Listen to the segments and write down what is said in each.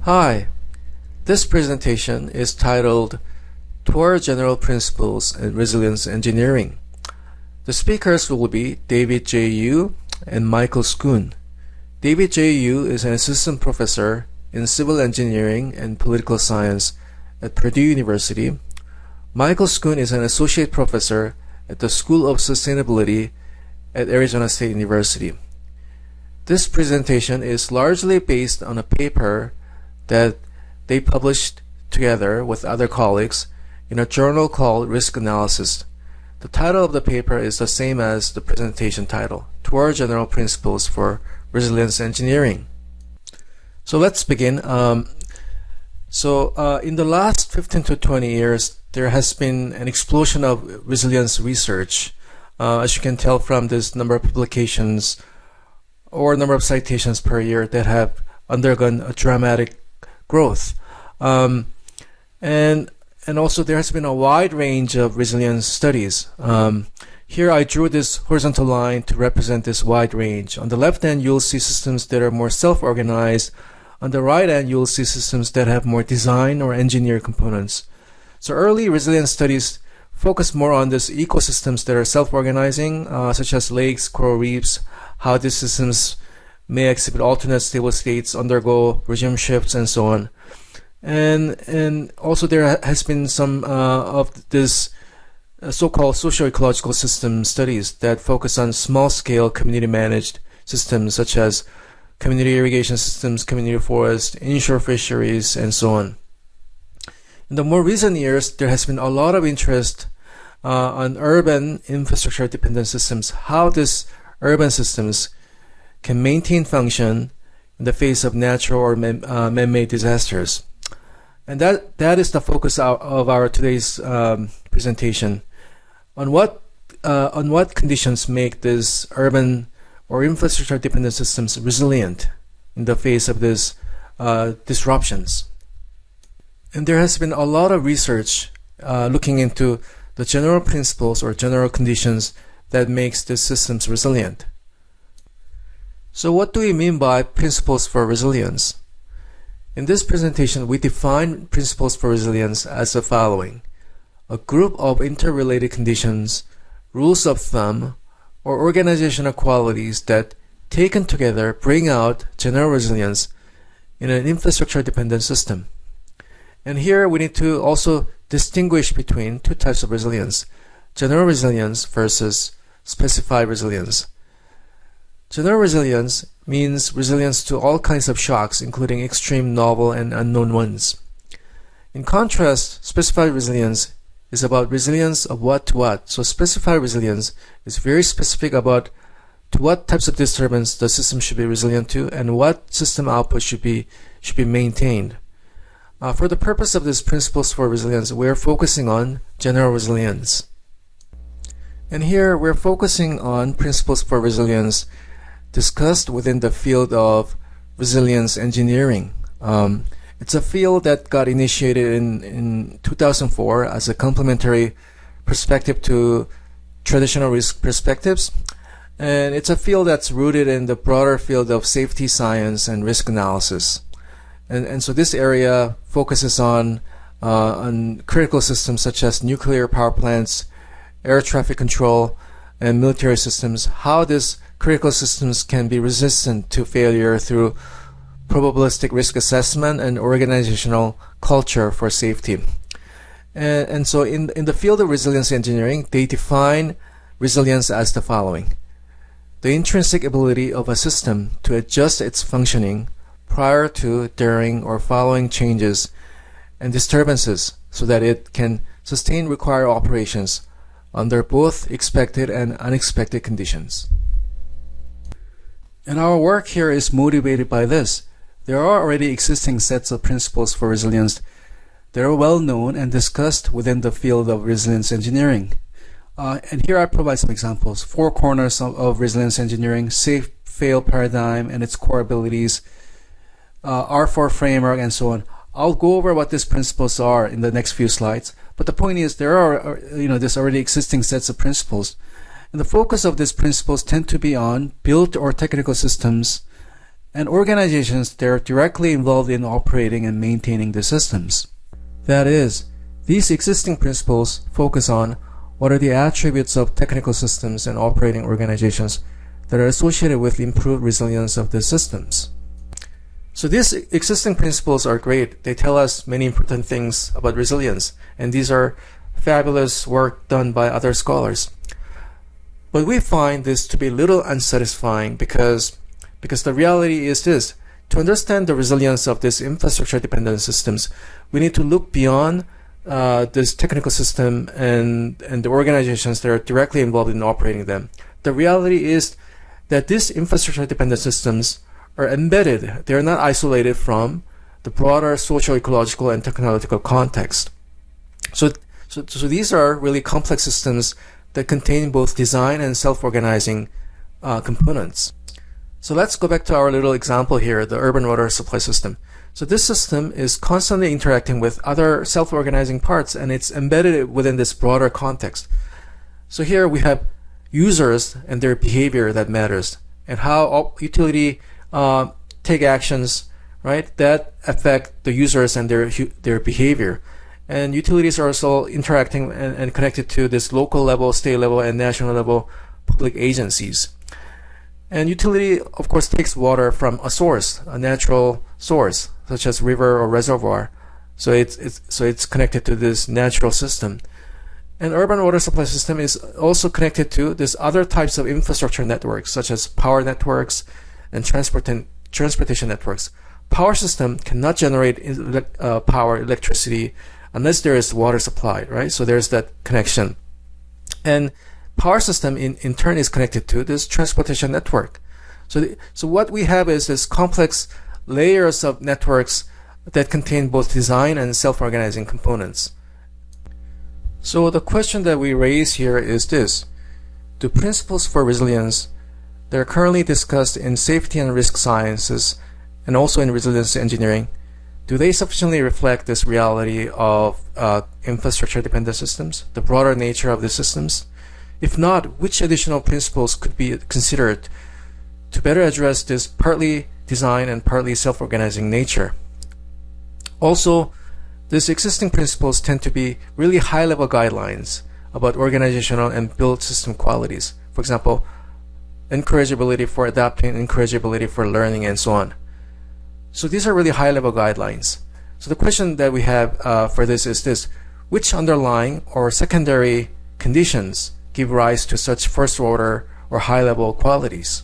Hi, this presentation is titled Toward General Principles in Resilience Engineering. The speakers will be David J. Yu and Michael Schoon. David J. Yu is an assistant professor in civil engineering and political science at Purdue University. Michael Schoon is an associate professor at the School of Sustainability at Arizona State University. This presentation is largely based on a paper that they published together with other colleagues in a journal called Risk Analysis. The title of the paper is the same as the presentation title, Toward General Principles for Resilience Engineering. So let's begin. In the last 15 to 20 years, there has been an explosion of resilience research. As you can tell from this number of publications or number of citations per year that have undergone a dramatic growth. And also there has been a wide range of resilience studies. Here I drew this horizontal line to represent this wide range. On the left hand, you'll see systems that are more self-organized. On the right hand, you'll see systems that have more design or engineered components. So early resilience studies focus more on these ecosystems that are self-organizing, such as lakes, coral reefs, how these systems may exhibit alternate stable states, undergo regime shifts, and so on. And also there has been some of this so-called socio-ecological system studies that focus on small-scale community-managed systems such as community irrigation systems, community forests, inshore fisheries, and so on. In the more recent years, there has been a lot of interest on urban infrastructure-dependent systems, how these urban systems can maintain function in the face of natural or man-made disasters. And that is the focus of our today's presentation. On what conditions make these urban or infrastructure-dependent systems resilient in the face of these disruptions. And there has been a lot of research looking into the general principles or general conditions that makes these systems resilient. So what do we mean by principles for resilience? In this presentation, we define principles for resilience as the following: a group of interrelated conditions, rules of thumb, or organizational qualities that, taken together, bring out general resilience in an infrastructure-dependent system. And here we need to also distinguish between two types of resilience: general resilience versus specified resilience. General resilience means resilience to all kinds of shocks, including extreme, novel, and unknown ones. In contrast, specified resilience is about resilience of what to what. So specified resilience is very specific about to what types of disturbance the system should be resilient to and what system output should be maintained. For the purpose of these principles for resilience, we are focusing on general resilience. And here we're focusing on principles for resilience discussed within the field of resilience engineering. It's a field that got initiated in 2004 as a complementary perspective to traditional risk perspectives. And it's a field that's rooted in the broader field of safety science and risk analysis. And so this area focuses on critical systems such as nuclear power plants, air traffic control, and military systems, how these critical systems can be resistant to failure through probabilistic risk assessment and organizational culture for safety. And so in the field of resilience engineering, they define resilience as the following: the intrinsic ability of a system to adjust its functioning prior to, during, or following changes and disturbances so that it can sustain required operations under both expected and unexpected conditions. And our work here is motivated by this. There are already existing sets of principles for resilience that are well known and discussed within the field of resilience engineering. And here I provide some examples. 4 corners of resilience engineering: safe fail paradigm and its core abilities, R4 framework, and so on. I'll go over what these principles are in the next few slides. But the point is, there are there's already existing sets of principles. And the focus of these principles tend to be on built or technical systems and organizations that are directly involved in operating and maintaining the systems. That is, these existing principles focus on what are the attributes of technical systems and operating organizations that are associated with improved resilience of the systems. So these existing principles are great. They tell us many important things about resilience, and these are fabulous work done by other scholars. But we find this to be a little unsatisfying because the reality is this: to understand the resilience of these infrastructure-dependent systems, we need to look beyond this technical system and the organizations that are directly involved in operating them. The reality is that these infrastructure-dependent systems are embedded. They are not isolated from the broader social-ecological and technological context. So these are really complex systems that contain both design and self-organizing components. So let's go back to our little example here, the urban water supply system. So this system is constantly interacting with other self-organizing parts, and it's embedded within this broader context. So here we have users and their behavior that matters, and how utility take actions, right, that affect the users and their behavior. And utilities are also interacting and connected to this local level, state level, and national level public agencies. And utility, of course, takes water from a source, a natural source, such as river or reservoir. So it's connected to this natural system. And urban water supply system is also connected to this other types of infrastructure networks, such as power networks and transportation networks. Power system cannot generate electricity unless there is water supply, right? So there's that connection. And power system in turn is connected to this transportation network. So what we have is this complex layers of networks that contain both design and self-organizing components. So the question that we raise here is this: do principles for resilience that are currently discussed in safety and risk sciences and also in resilience engineering, do they sufficiently reflect this reality of infrastructure-dependent systems, the broader nature of the systems? If not, which additional principles could be considered to better address this partly design and partly self-organizing nature? Also, these existing principles tend to be really high-level guidelines about organizational and built system qualities. For example, encourageability for adapting, encourageability for learning, and so on. So these are really high-level guidelines. So the question that we have for this is this: which underlying or secondary conditions give rise to such first-order or high-level qualities?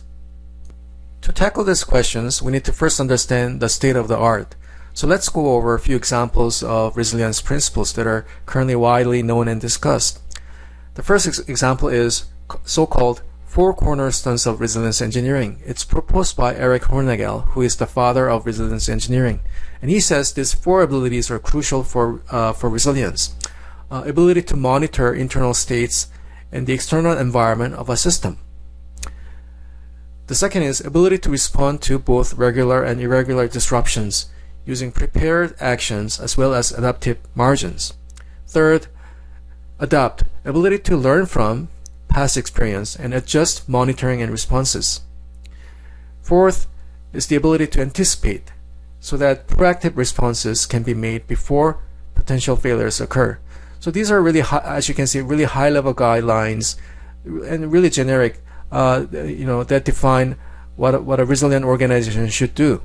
To tackle these questions, we need to first understand the state of the art. So let's go over a few examples of resilience principles that are currently widely known and discussed. The first example is so-called Four Cornerstones of Resilience Engineering. It's proposed by Eric Hornagel, who is the father of resilience engineering. And he says these four abilities are crucial for resilience. Ability to monitor internal states and the external environment of a system. The second is ability to respond to both regular and irregular disruptions using prepared actions as well as adaptive margins. Third, adapt, ability to learn from past experience and adjust monitoring and responses. Fourth is the ability to anticipate so that proactive responses can be made before potential failures occur. So these are really high, as you can see, really high-level guidelines and really generic, that define what a resilient organization should do.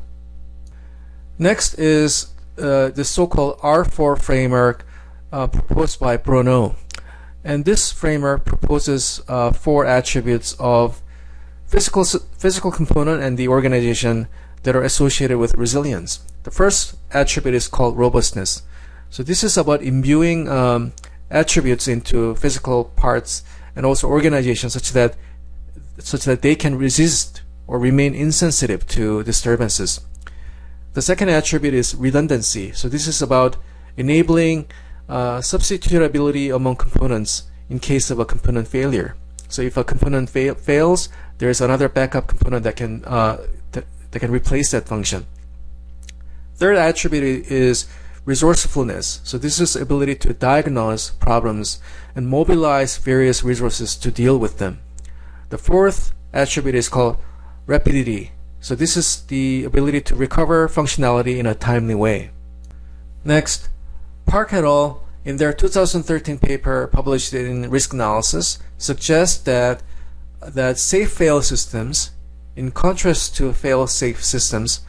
Next is the so-called R4 framework proposed by Bruno. And this framework proposes four attributes of physical component and the organization that are associated with resilience. The first attribute is called robustness. So this is about imbuing attributes into physical parts and also organizations such that they can resist or remain insensitive to disturbances. The second attribute is redundancy. So this is about enabling substitutability among components in case of a component failure. So if a component fails, there is another backup component that can replace that function. Third attribute is resourcefulness. So this is ability to diagnose problems and mobilize various resources to deal with them. The fourth attribute is called rapidity. So this is the ability to recover functionality in a timely way. Next, Park et al. In their 2013 paper published in Risk Analysis suggests that safe fail systems, in contrast to fail-safe systems,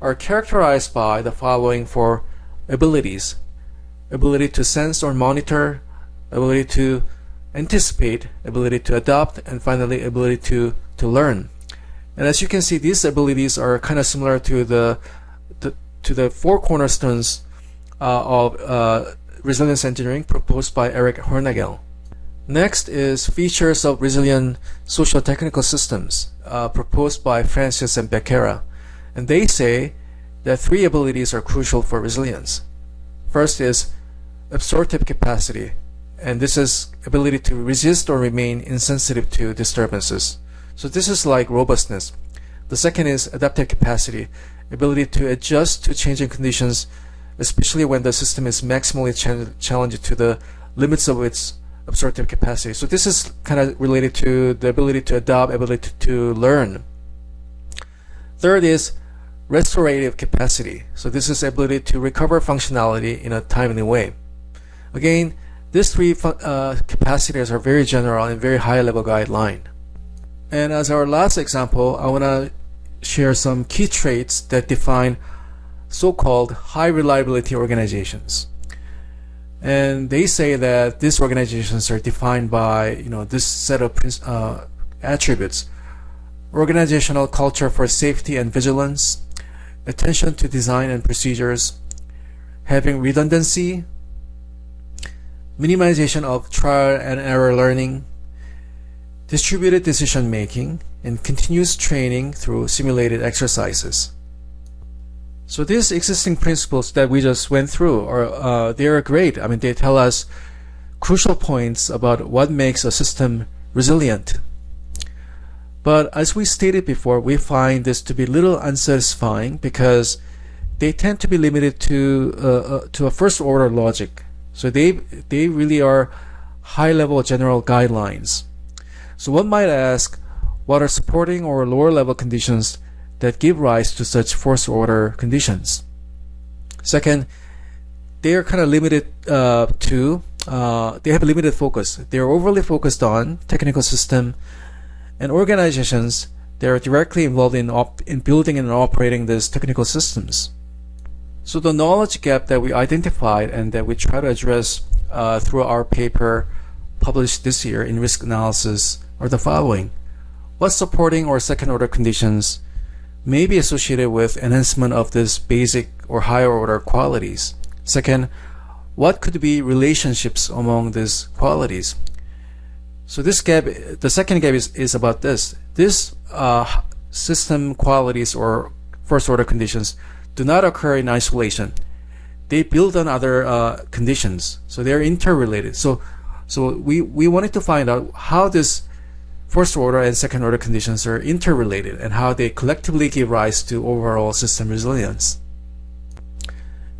are characterized by the following four abilities: ability to sense or monitor, ability to anticipate, ability to adopt, and finally ability to learn. And as you can see, these abilities are kind of similar to the four cornerstones of resilience engineering proposed by Eric Hornagel. Next is features of resilient socio-technical systems proposed by Francis and Becerra. And they say that three abilities are crucial for resilience. First is absorptive capacity, and this is ability to resist or remain insensitive to disturbances. So this is like robustness. The second is adaptive capacity, ability to adjust to changing conditions, especially when the system is maximally challenged to the limits of its absorptive capacity. So this is kind of related to the ability to adopt, ability to learn. Third is restorative capacity. So this is ability to recover functionality in a timely way. Again, these three capacities are very general and very high level guideline. And as our last example, I want to share some key traits that define so-called high reliability organizations. And they say that these organizations are defined by this set of attributes: organizational culture for safety and vigilance, attention to design and procedures, having redundancy, minimization of trial and error learning, distributed decision making, and continuous training through simulated exercises. So these existing principles that we just went through they are great. I mean, they tell us crucial points about what makes a system resilient. But as we stated before, we find this to be a little unsatisfying because they tend to be limited to a first order logic. So they really are high level general guidelines. So one might ask, what are supporting or lower level conditions that give rise to such first order conditions? Second, they are kind of limited they have limited focus. They are overly focused on technical system and organizations that are directly involved in building and operating these technical systems. So the knowledge gap that we identified and that we try to address through our paper published this year in Risk Analysis are the following. What supporting or second order conditions may be associated with enhancement of these basic or higher order qualities? Second, what could be relationships among these qualities? So this gap, the second gap is about this. These system qualities or first order conditions do not occur in isolation. They build on other conditions. So they're interrelated. So we wanted to find out how this first order and second order conditions are interrelated and how they collectively give rise to overall system resilience.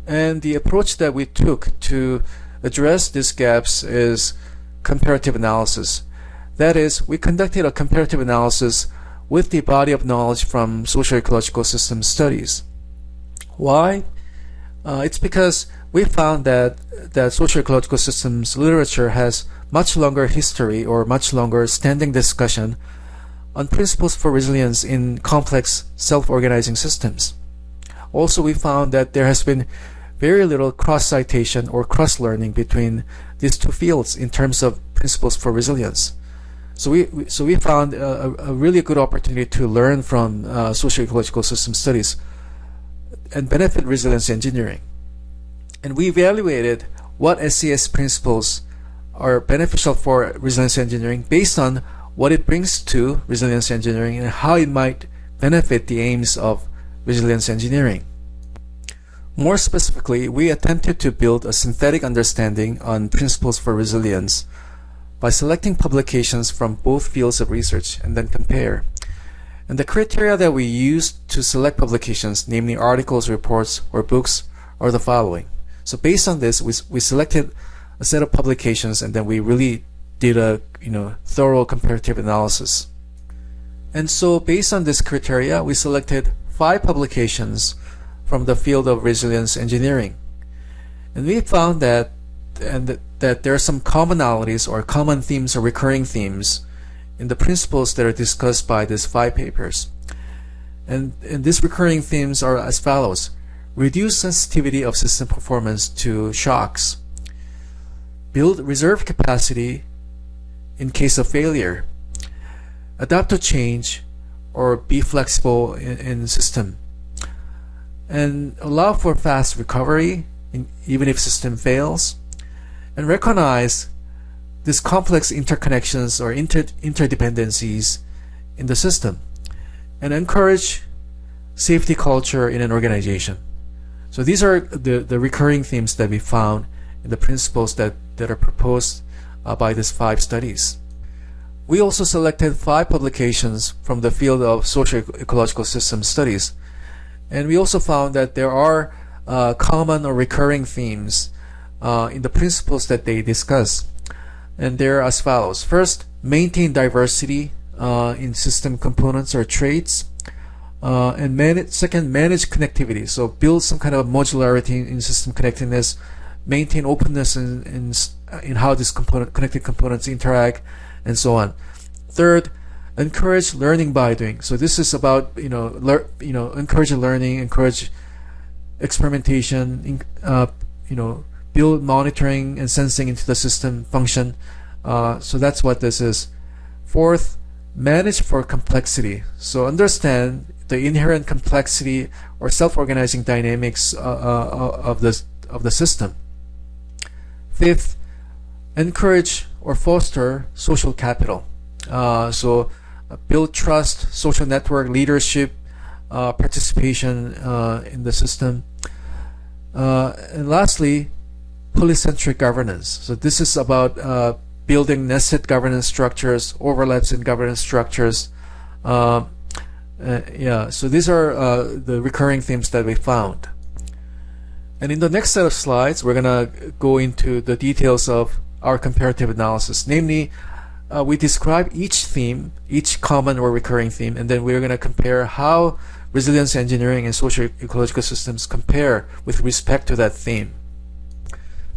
And the approach that we took to address these gaps is comparative analysis. That is, we conducted a comparative analysis with the body of knowledge from socio-ecological system studies. Why? It's because we found that socio-ecological systems literature has much longer history or much longer standing discussion on principles for resilience in complex self-organizing systems. Also, we found that there has been very little cross-citation or cross-learning between these two fields in terms of principles for resilience. So we found a really good opportunity to learn from socio-ecological system studies and benefit resilience engineering. And we evaluated what SES principles are beneficial for resilience engineering based on what it brings to resilience engineering and how it might benefit the aims of resilience engineering. More specifically, we attempted to build a synthetic understanding on principles for resilience by selecting publications from both fields of research and then compare. And the criteria that we used to select publications, namely articles, reports, or books, are the following. So based on this, we selected a set of publications and then we really did a thorough comparative analysis. And so based on this criteria, we selected 5 publications from the field of resilience engineering. And we found that there are some commonalities or common themes or recurring themes in the principles that are discussed by these 5 papers. And these recurring themes are as follows: reduce sensitivity of system performance to shocks, build reserve capacity in case of failure, adapt to change or be flexible in system, and allow for fast recovery even if system fails, and recognize these complex interconnections or interdependencies in the system, and encourage safety culture in an organization. So these are the recurring themes that we found in the principles that are proposed by these 5 studies. We also selected 5 publications from the field of socio-ecological system studies, and we also found that there are common or recurring themes in the principles that they discuss, and they're as follows. First, maintain diversity in system components or traits, and second, manage connectivity. So build some kind of modularity in system connectedness, maintain openness in how these connected components interact, and so on. Third, encourage learning by doing. So this is about encourage learning, encourage experimentation, build monitoring and sensing into the system function. So that's what this is. Fourth, manage for complexity. So understand the inherent complexity or self-organizing dynamics of the system. Fifth, encourage or foster social capital. So build trust, social network, leadership, participation in the system. And lastly, polycentric governance. So this is about building nested governance structures, overlaps in governance structures. So these are the recurring themes that we found. And in the next set of slides, we're going to go into the details of our comparative analysis. Namely, we describe each theme, each common or recurring theme, and then we're going to compare how resilience engineering and socio-ecological systems compare with respect to that theme.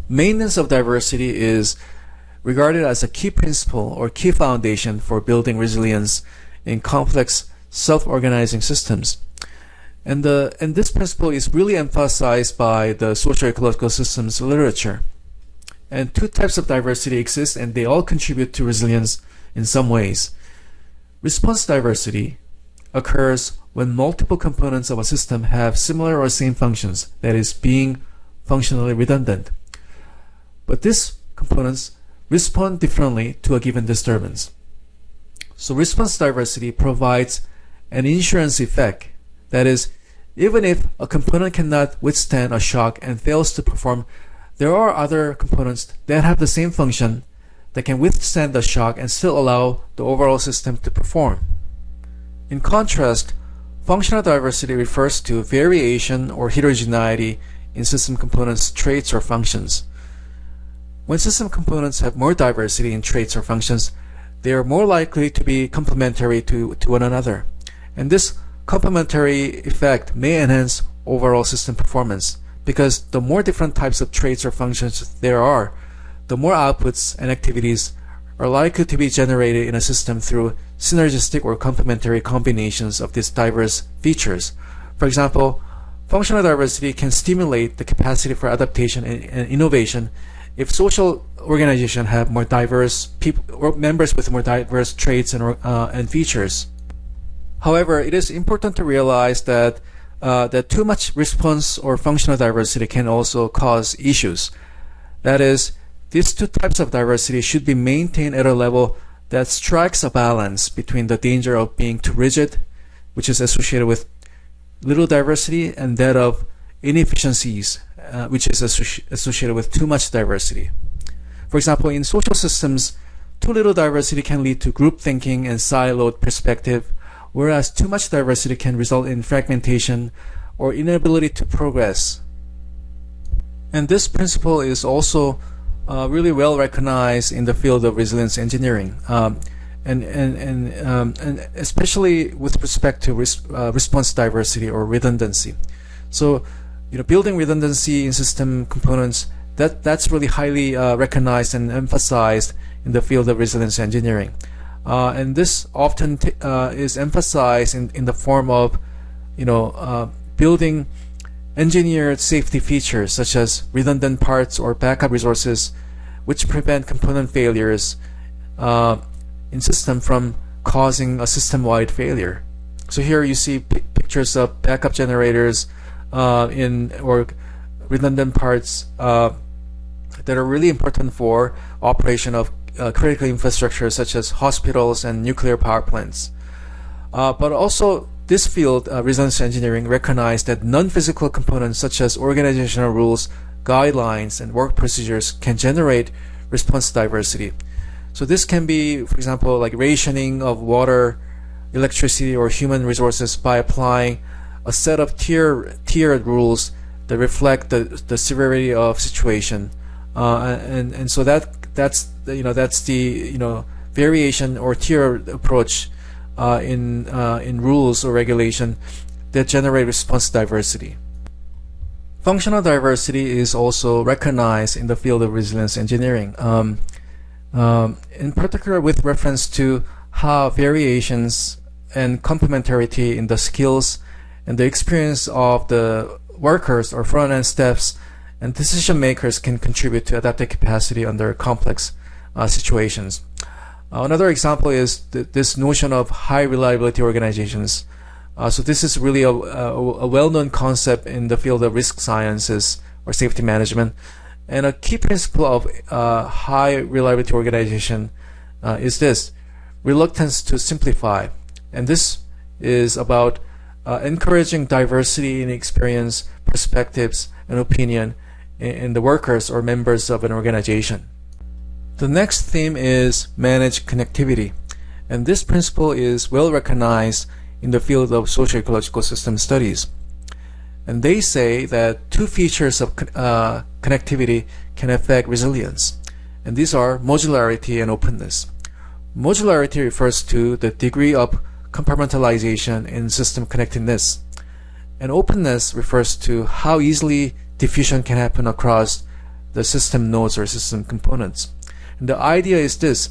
Maintenance of diversity is regarded as a key principle or key foundation for building resilience in complex self-organizing systems. And this principle is really emphasized by the socio-ecological systems literature. And 2 types of diversity exist, and they all contribute to resilience in some ways. Response diversity occurs when multiple components of a system have similar or same functions, that is, being functionally redundant. But these components respond differently to a given disturbance. So response diversity provides an insurance effect. That is, even if a component cannot withstand a shock and fails to perform, there are other components that have the same function that can withstand the shock and still allow the overall system to perform. In contrast, functional diversity refers to variation or heterogeneity in system components' traits or functions. When system components have more diversity in traits or functions, they are more likely to be complementary to one another. And this complementary effect may enhance overall system performance, because the more different types of traits or functions there are, the more outputs and activities are likely to be generated in a system through synergistic or complementary combinations of these diverse features. For example, functional diversity can stimulate the capacity for adaptation and innovation if social organizations have more diverse people or members with more diverse traits and features. However, it is important to realize that too much response or functional diversity can also cause issues. That is, these 2 types of diversity should be maintained at a level that strikes a balance between the danger of being too rigid, which is associated with little diversity, and that of inefficiencies, which is associated with too much diversity. For example, in social systems, too little diversity can lead to group thinking and siloed perspective, whereas too much diversity can result in fragmentation or inability to progress. And this principle is also really well recognized in the field of resilience engineering. And and especially with respect to response diversity or redundancy. So, building redundancy in system components, that's really highly recognized and emphasized in the field of resilience engineering. And this often is emphasized in the form of, building engineered safety features such as redundant parts or backup resources, which prevent component failures in system from causing a system-wide failure. So here you see pictures of backup generators or redundant parts that are really important for operation of critical infrastructure such as hospitals and nuclear power plants. But also this field, resilience engineering, recognized that non-physical components such as organizational rules, guidelines, and work procedures can generate response diversity. So this can be, for example, like rationing of water, electricity, or human resources by applying a set of tiered rules that reflect the severity of situation, and so that's the variation or tiered approach in rules or regulation that generate response diversity. Functional diversity is also recognized in the field of resilience engineering, in particular with reference to how variations and complementarity in the skills and the experience of the workers or front-end staffs and decision makers can contribute to adaptive capacity under complex situations. Another example is this notion of high reliability organizations. So this is really a well-known concept in the field of risk sciences or safety management. And a key principle of high reliability organization is this: reluctance to simplify. And this is about encouraging diversity in experience, perspectives, and opinion in the workers or members of an organization. The next theme is managed connectivity. And this principle is well recognized in the field of socio-ecological system studies. And they say that two features of connectivity can affect resilience. And these are modularity and openness. Modularity refers to the degree of compartmentalization in system connectedness. And openness refers to how easily diffusion can happen across the system nodes or system components. And the idea is this: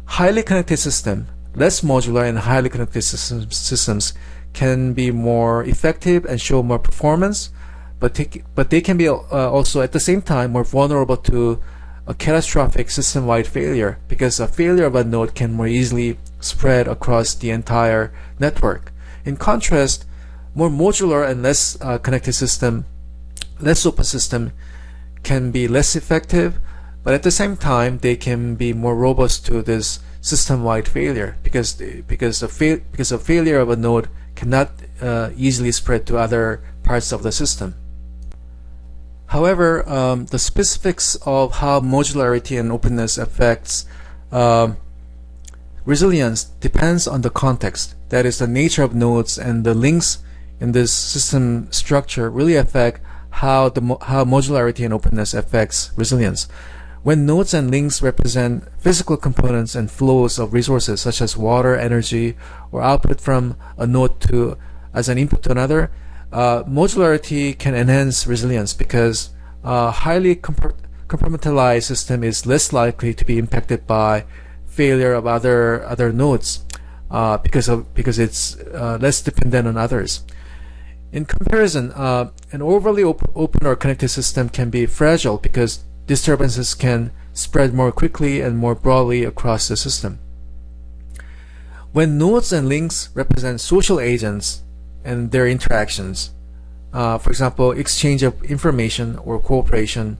highly connected system, less modular and highly connected systems can be more effective and show more performance, but they can be also at the same time more vulnerable to a catastrophic system-wide failure, because a failure of a node can more easily spread across the entire network. In contrast, more modular and less connected system, less open system can be less effective, but at the same time they can be more robust to this system-wide failure, because a failure of a node cannot easily spread to other parts of the system. However, the specifics of how modularity and openness affects resilience depends on the context. That is, the nature of nodes and the links in this system structure really affect how modularity and openness affects resilience. When nodes and links represent physical components and flows of resources such as water, energy, or output from a node as an input to another, modularity can enhance resilience, because a highly compartmentalized system is less likely to be impacted by failure of other nodes because it's less dependent on others. In comparison, an overly open or connected system can be fragile because disturbances can spread more quickly and more broadly across the system. When nodes and links represent social agents and their interactions, for example, exchange of information or cooperation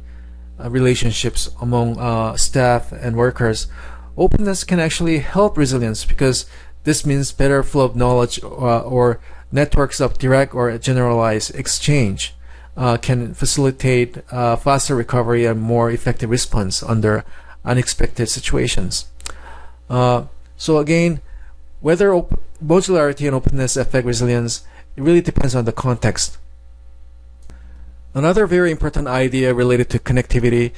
relationships among staff and workers, openness can actually help resilience, because this means better flow of knowledge or networks of direct or generalized exchange can facilitate faster recovery and more effective response under unexpected situations. So again, whether modularity and openness affect resilience, it really depends on the context. Another very important idea related to connectivity,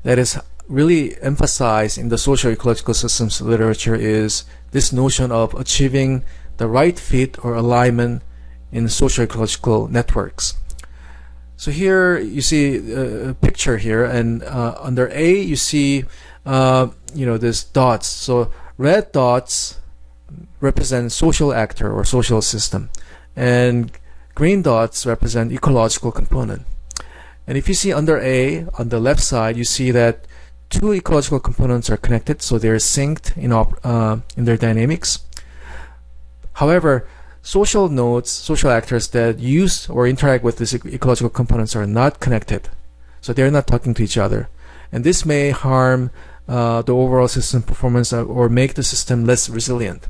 that is really emphasized in the socio-ecological systems literature is this notion of achieving the right fit or alignment in socio-ecological networks. So here you see a picture here, and under A you see this dots. So red dots represent social actor or social system, and green dots represent ecological component. And if you see under A on the left side, you see that two ecological components are connected, so they're synced in their dynamics. However, social nodes, social actors that use or interact with these ecological components are not connected, so they're not talking to each other, and this may harm the overall system performance or make the system less resilient.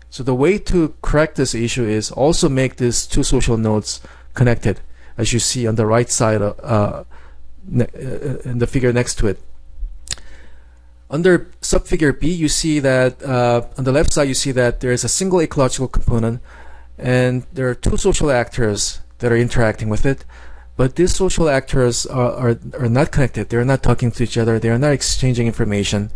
So the way to correct this issue is also make these two social nodes connected, as you see on the right side in the figure next to it. Under subfigure B, you see that on the left side you see that there is a single ecological component, and there are two social actors that are interacting with it, but these social actors are not connected. They're not talking to each other. They are not exchanging information,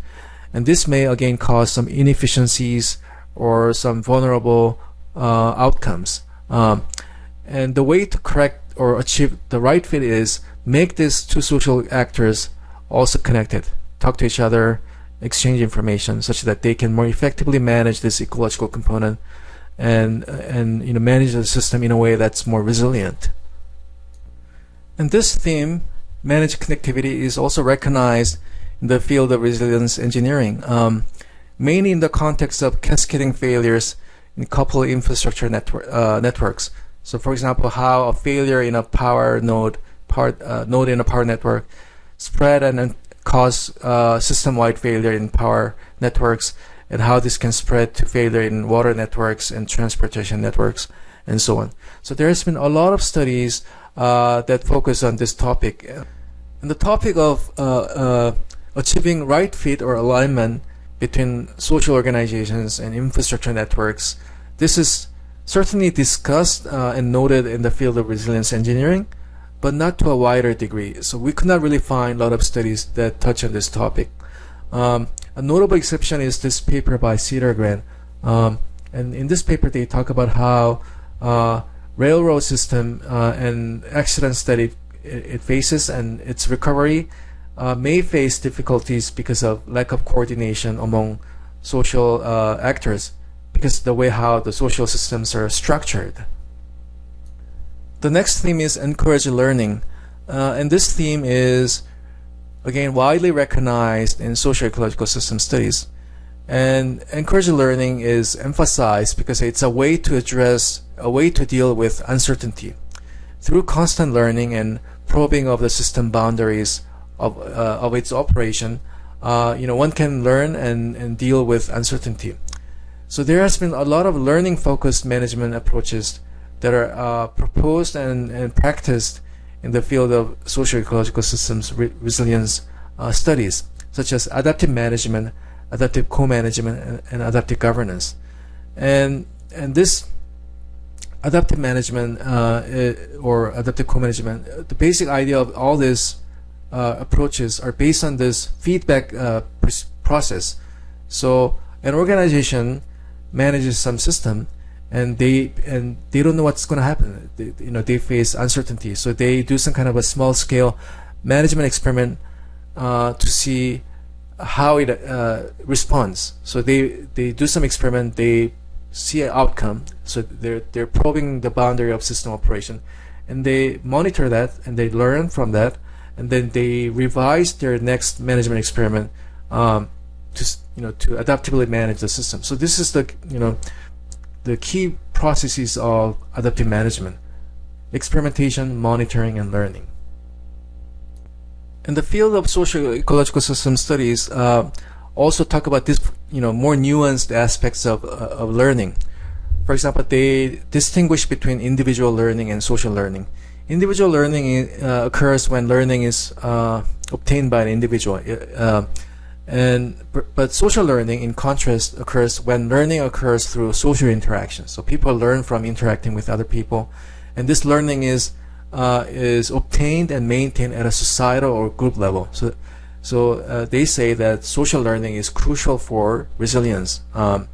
and this may again cause some inefficiencies or some vulnerable outcomes. And the way to correct or achieve the right fit is make these two social actors also connected, talk to each other, exchange information, such that they can more effectively manage this ecological component and manage the system in a way that's more resilient. And this theme, managed connectivity, is also recognized in the field of resilience engineering, mainly in the context of cascading failures in coupled infrastructure networks. So, for example, how a failure in a power node in a power network spread and cause system-wide failure in power networks, and how this can spread to failure in water networks and transportation networks, and so on. So there has been a lot of studies that focus on this topic. And the topic of achieving right fit or alignment between social organizations and infrastructure networks, this is certainly discussed and noted in the field of resilience engineering, but not to a wider degree. So we could not really find a lot of studies that touch on this topic. A notable exception is this paper by Cedergren. And in this paper they talk about how railroad system and accidents that it faces and its recovery may face difficulties because of lack of coordination among social actors, because of the way how the social systems are structured. The next theme is encourage learning, and this theme is again widely recognized in socio-ecological system studies. And encourage learning is emphasized because it's a way to deal with uncertainty. Through constant learning and probing of the system boundaries of its operation, one can learn and deal with uncertainty. So there has been a lot of learning-focused management approaches that are proposed and practiced in the field of socio-ecological systems resilience studies, such as adaptive management, adaptive co-management, and adaptive governance. And this adaptive management or adaptive co-management, the basic idea of all these approaches are based on this feedback process. So an organization manages some system, and they don't know what's going to happen. They face uncertainty, so they do some kind of a small scale management experiment to see how it responds. So they do some experiment, they see an outcome, so they're probing the boundary of system operation, and they monitor that and they learn from that, and then they revise their next management experiment to adaptively manage the system. So this is the key processes of adaptive management: experimentation, monitoring, and learning. In the field of socio-ecological system studies, also talk about this, more nuanced aspects of learning. For example, they distinguish between individual learning and social learning. Individual learning occurs when learning is obtained by an individual, but social learning, in contrast, occurs when learning occurs through social interaction. So people learn from interacting with other people, and this learning is obtained and maintained at a societal or group level. So So they say that social learning is crucial for resilience. And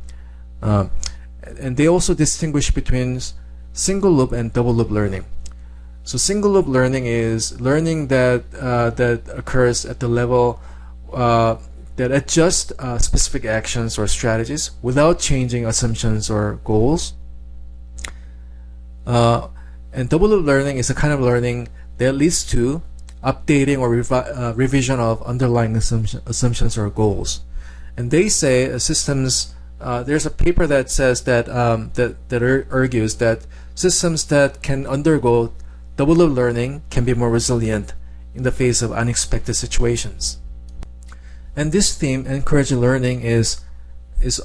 they also distinguish between single loop and double loop learning. So single loop learning is learning that that occurs at the level that adjusts specific actions or strategies without changing assumptions or goals. And double loop learning is a kind of learning that leads to updating or revision of underlying assumptions or goals. And they say systems. There's a paper that says that argues that systems that can undergo double loop learning can be more resilient in the face of unexpected situations. And this theme, encouraging learning, is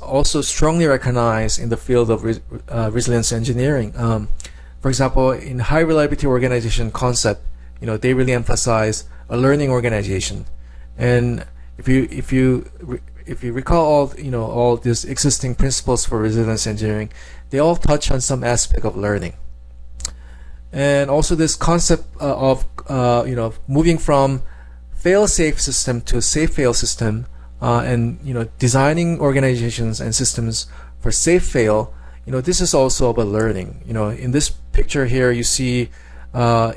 also strongly recognized in the field of resilience engineering. For example, in high reliability organization concept, they really emphasize a learning organization. And if you recall all these existing principles for resilience engineering, they all touch on some aspect of learning. And also this concept of moving from fail-safe system to safe-fail system, and designing organizations and systems for safe-fail. This is also about learning. In this picture here, you see a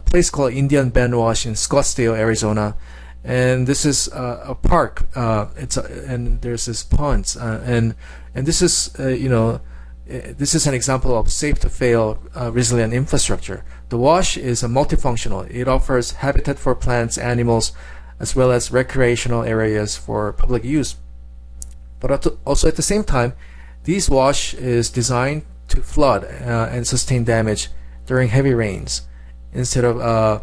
place called Indian Benwash in Scottsdale, Arizona. And this is a park. And there's this ponds, and this is this is an example of safe-to-fail resilient infrastructure. The wash is a multifunctional. It offers habitat for plants, animals, as well as recreational areas for public use. But also at the same time, this wash is designed to flood and sustain damage during heavy rains, instead of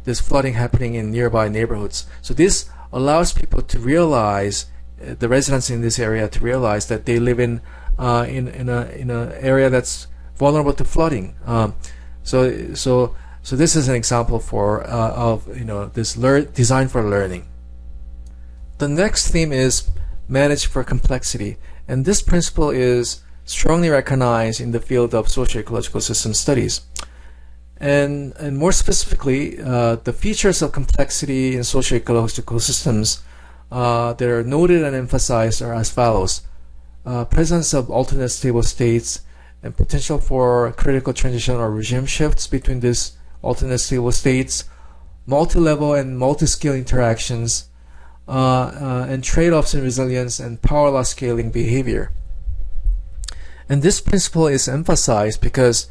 this flooding happening in nearby neighborhoods. So this allows people to realize, the residents in this area to realize that they live in an area that's vulnerable to flooding. So this is an example of this design for learning. The next theme is manage for complexity, and this principle is strongly recognized in the field of socio-ecological system studies. And more specifically, the features of complexity in socio-ecological systems that are noted and emphasized are as follows: presence of alternate stable states and potential for critical transition or regime shifts between these alternate stable states, multi-level and multi-scale interactions, and trade-offs in resilience and power law scaling behavior. And this principle is emphasized because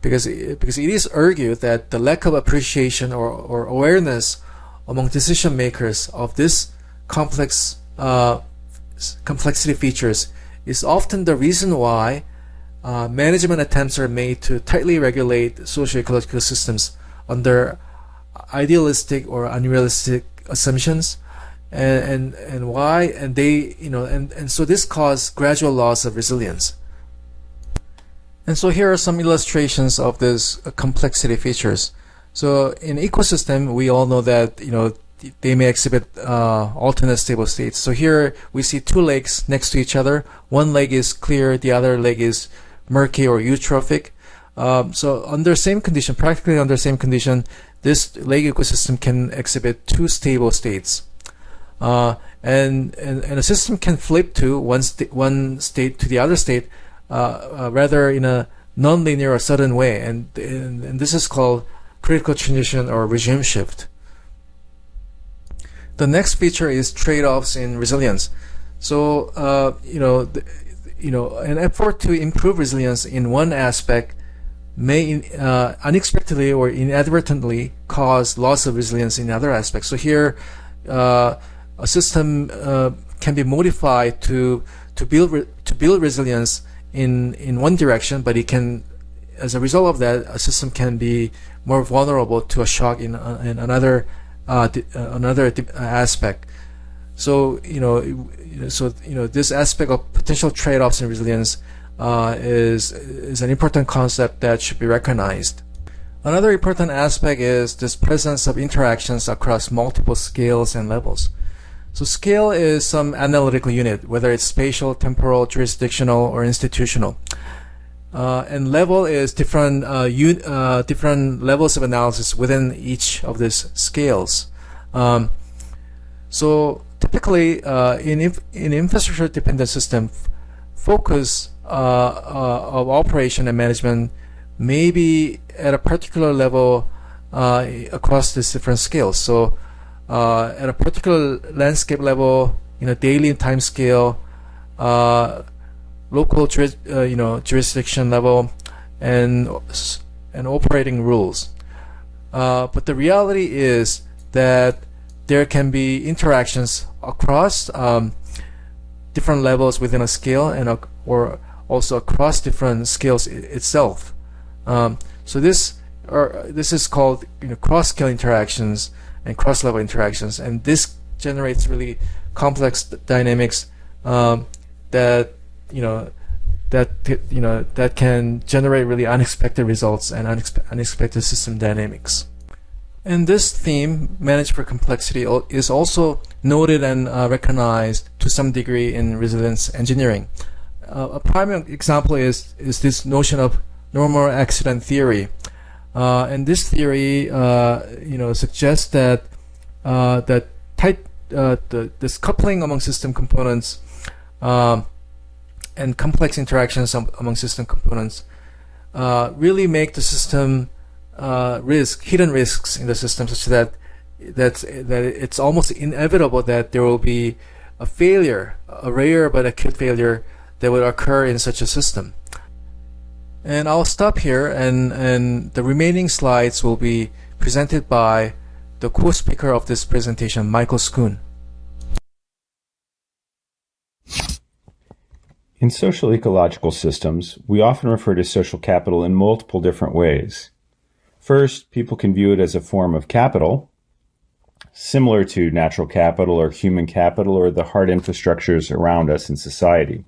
it is argued that the lack of appreciation or awareness among decision makers of this complexity features is often the reason why management attempts are made to tightly regulate socio-ecological systems under idealistic or unrealistic assumptions, and so this causes gradual loss of resilience. And so here are some illustrations of these complexity features. So in ecosystem, we all know that they may exhibit alternate stable states. So here we see two lakes next to each other. One lake is clear, the other lake is murky or eutrophic. So under same condition, practically under same condition, this lake ecosystem can exhibit two stable states. And a system can flip to one state to the other state, rather in a non-linear or sudden way, and this is called critical transition or regime shift. The next feature is trade-offs in resilience. So an effort to improve resilience in one aspect may unexpectedly or inadvertently cause loss of resilience in other aspects. So here a system can be modified to build resilience in one direction, but it can, as a result of that, a system can be more vulnerable to a shock in another aspect. So this aspect of potential trade-offs in resilience is an important concept that should be recognized. Another important aspect is this presence of interactions across multiple scales and levels. So scale is some analytical unit, whether it's spatial, temporal, jurisdictional, or institutional. And level is different different levels of analysis within each of these scales. So typically, in infrastructure dependent system, focus of operation and management may be at a particular level across these different scales. So at a particular landscape level, daily and time scale, local jurisdiction level, and operating rules. But the reality is that there can be interactions across different levels within a scale, and or also across different scales itself. So this is called cross-scale interactions and cross-level interactions, and this generates really complex dynamics that can generate really unexpected results and unexpected system dynamics. And this theme, manage for complexity, is also noted and recognized to some degree in resilience engineering. A prime example is this notion of normal accident theory, and this theory, suggests that this coupling among system components and complex interactions among system components really make the system hidden risks in the system, such that it's almost inevitable that there will be a failure, a rare but acute failure that would occur in such a system. And I'll stop here, and the remaining slides will be presented by the co-speaker of this presentation, Michael Schoon. In social-ecological systems, we often refer to social capital in multiple different ways. First, people can view it as a form of capital, similar to natural capital or human capital or the hard infrastructures around us in society.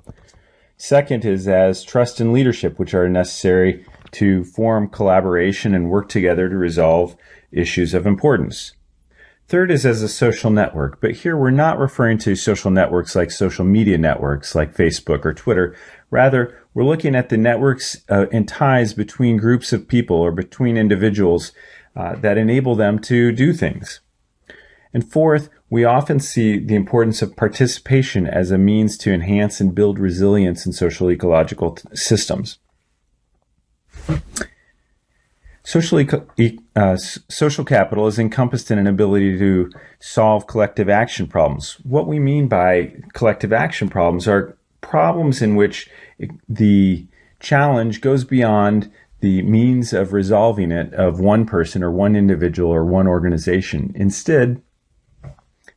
Second is as trust and leadership, which are necessary to form collaboration and work together to resolve issues of importance. Third is as a social network, but here we're not referring to social networks like social media networks like Facebook or Twitter. Rather, we're looking at the networks and ties between groups of people or between individuals that enable them to do things. And fourth, we often see the importance of participation as a means to enhance and build resilience in social-ecological systems. Social capital is encompassed in an ability to solve collective action problems. What we mean by collective action problems are problems in which the challenge goes beyond the means of resolving it of one person or one individual or one organization. Instead,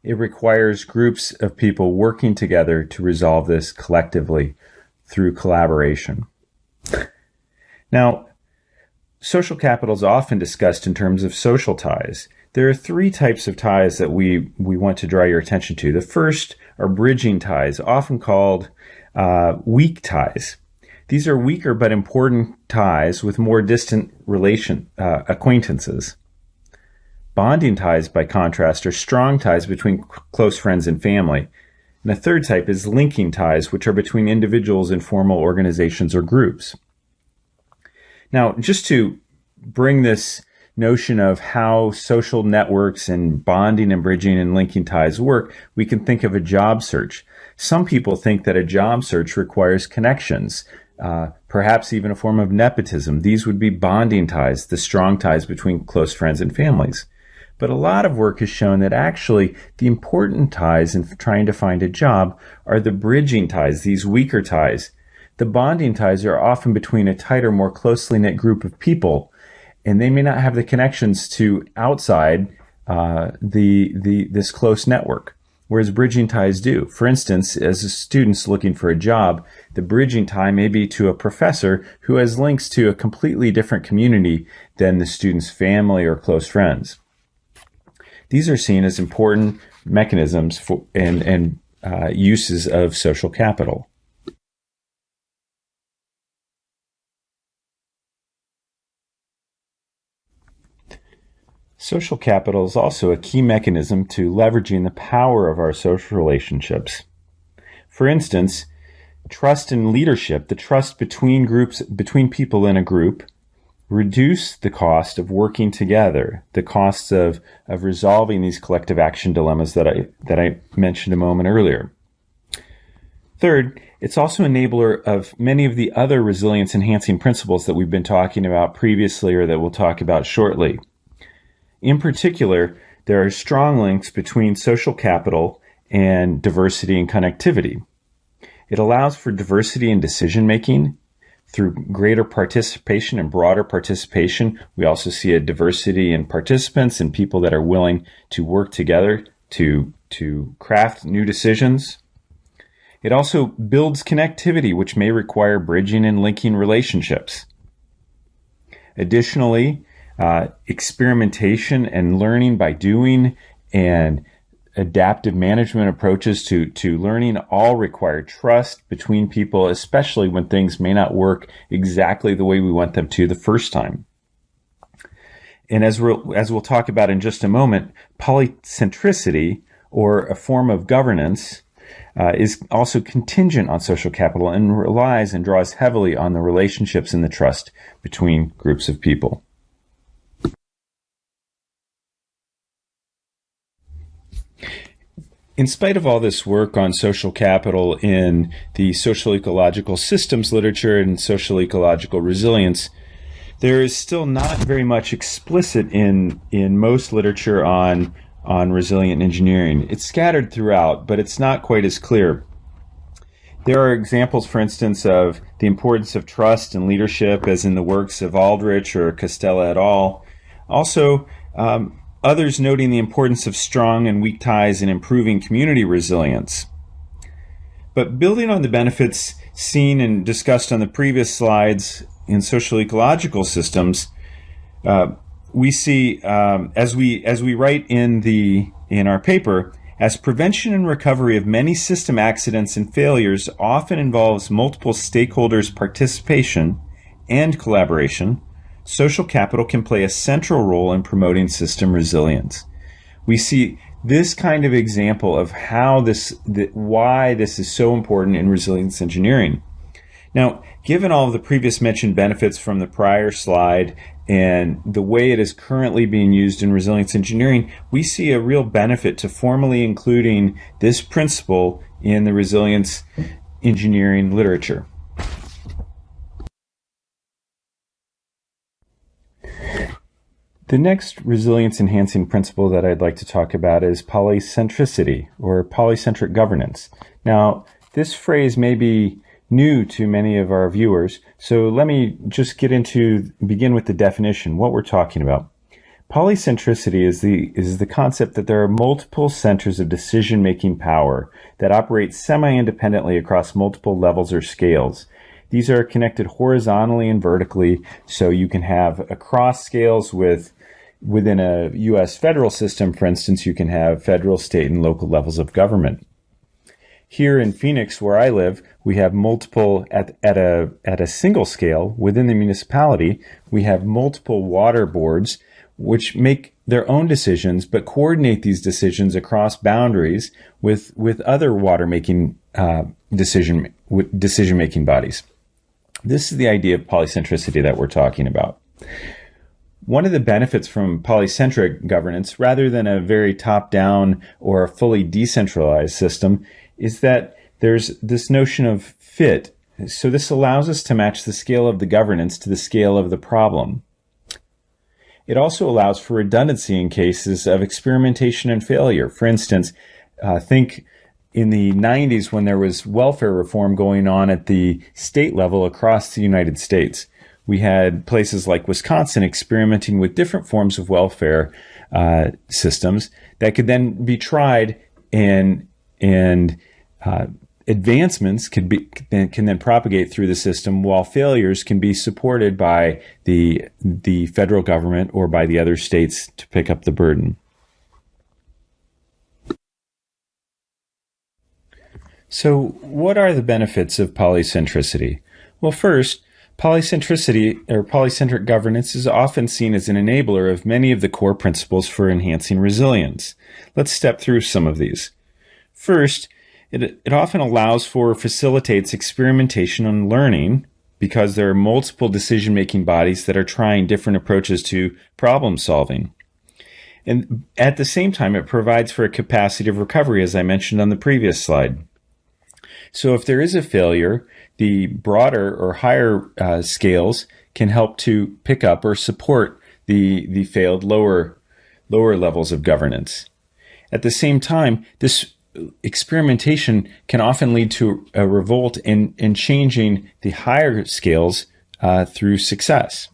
it requires groups of people working together to resolve this collectively through collaboration. Now, social capital is often discussed in terms of social ties. There are three types of ties that we want to draw your attention to. The first are bridging ties, often called weak ties. These are weaker but important ties with more distant acquaintances. Bonding ties, by contrast, are strong ties between close friends and family. And a third type is linking ties, which are between individuals in formal organizations or groups. Now, just to bring this notion of how social networks and bonding and bridging and linking ties work, we can think of a job search. Some people think that a job search requires connections, perhaps even a form of nepotism. These would be bonding ties, the strong ties between close friends and families. But a lot of work has shown that actually the important ties in trying to find a job are the bridging ties, these weaker ties. The bonding ties are often between a tighter, more closely knit group of people, and they may not have the connections to outside this close network, whereas bridging ties do. For instance, as a student's looking for a job, the bridging tie may be to a professor who has links to a completely different community than the student's family or close friends. These are seen as important mechanisms for and uses of social capital. Social capital is also a key mechanism to leveraging the power of our social relationships. For instance, trust in leadership, the trust between groups, between people in a group, reduce the cost of working together, the costs of resolving these collective action dilemmas that I mentioned a moment earlier. Third, it's also an enabler of many of the other resilience enhancing principles that we've been talking about previously or that we'll talk about shortly. In particular, there are strong links between social capital and diversity and connectivity. It allows for diversity in decision making through greater participation and broader participation. We also see a diversity in participants and people that are willing to work together to craft new decisions. It also builds connectivity, which may require bridging and linking relationships. Additionally, experimentation and learning by doing and adaptive management approaches to learning all require trust between people, especially when things may not work exactly the way we want them to the first time. And as we'll talk about in just a moment, polycentricity, or a form of governance, is also contingent on social capital and relies and draws heavily on the relationships and the trust between groups of people. In spite of all this work on social capital in the social-ecological systems literature and social-ecological resilience, there is still not very much explicit in most literature on resilient engineering. It's scattered throughout, but it's not quite as clear. There are examples, for instance, of the importance of trust and leadership, as in the works of Aldrich or Costella et al. Also, others noting the importance of strong and weak ties in improving community resilience. But building on the benefits seen and discussed on the previous slides in social-ecological systems, we see, as we write in our paper, as prevention and recovery of many system accidents and failures often involves multiple stakeholders' participation and collaboration, social capital can play a central role in promoting system resilience. We see this kind of example of why this is so important in resilience engineering. Now, given all of the previous mentioned benefits from the prior slide and the way it is currently being used in resilience engineering, we see a real benefit to formally including this principle in the resilience engineering literature. The next resilience-enhancing principle that I'd like to talk about is polycentricity, or polycentric governance. Now, this phrase may be new to many of our viewers, so let me just begin with the definition, what we're talking about. Polycentricity is the concept that there are multiple centers of decision-making power that operate semi-independently across multiple levels or scales. These are connected horizontally and vertically, so you can have across scales within a U.S. federal system. For instance, you can have federal, state, and local levels of government. Here in Phoenix, where I live, we have multiple, at a single scale within the municipality, we have multiple water boards which make their own decisions but coordinate these decisions across boundaries with other water-making decision-making bodies. This is the idea of polycentricity that we're talking about. One of the benefits from polycentric governance, rather than a very top-down or a fully decentralized system, is that there's this notion of fit. So this allows us to match the scale of the governance to the scale of the problem. It also allows for redundancy in cases of experimentation and failure. For instance, think in the 90s when there was welfare reform going on at the state level across the United States. We had places like Wisconsin experimenting with different forms of welfare systems that could then be tried, and advancements can then propagate through the system, while failures can be supported by the federal government or by the other states to pick up the burden. So what are the benefits of polycentricity? Well, first, polycentricity or polycentric governance is often seen as an enabler of many of the core principles for enhancing resilience. Let's step through some of these. First, It often allows for, facilitates experimentation and learning because there are multiple decision-making bodies that are trying different approaches to problem solving. And at the same time, it provides for a capacity of recovery, as I mentioned on the previous slide. So if there is a failure, the broader or higher scales can help to pick up or support the failed lower levels of governance. At the same time, this experimentation can often lead to a revolt in changing the higher scales through success.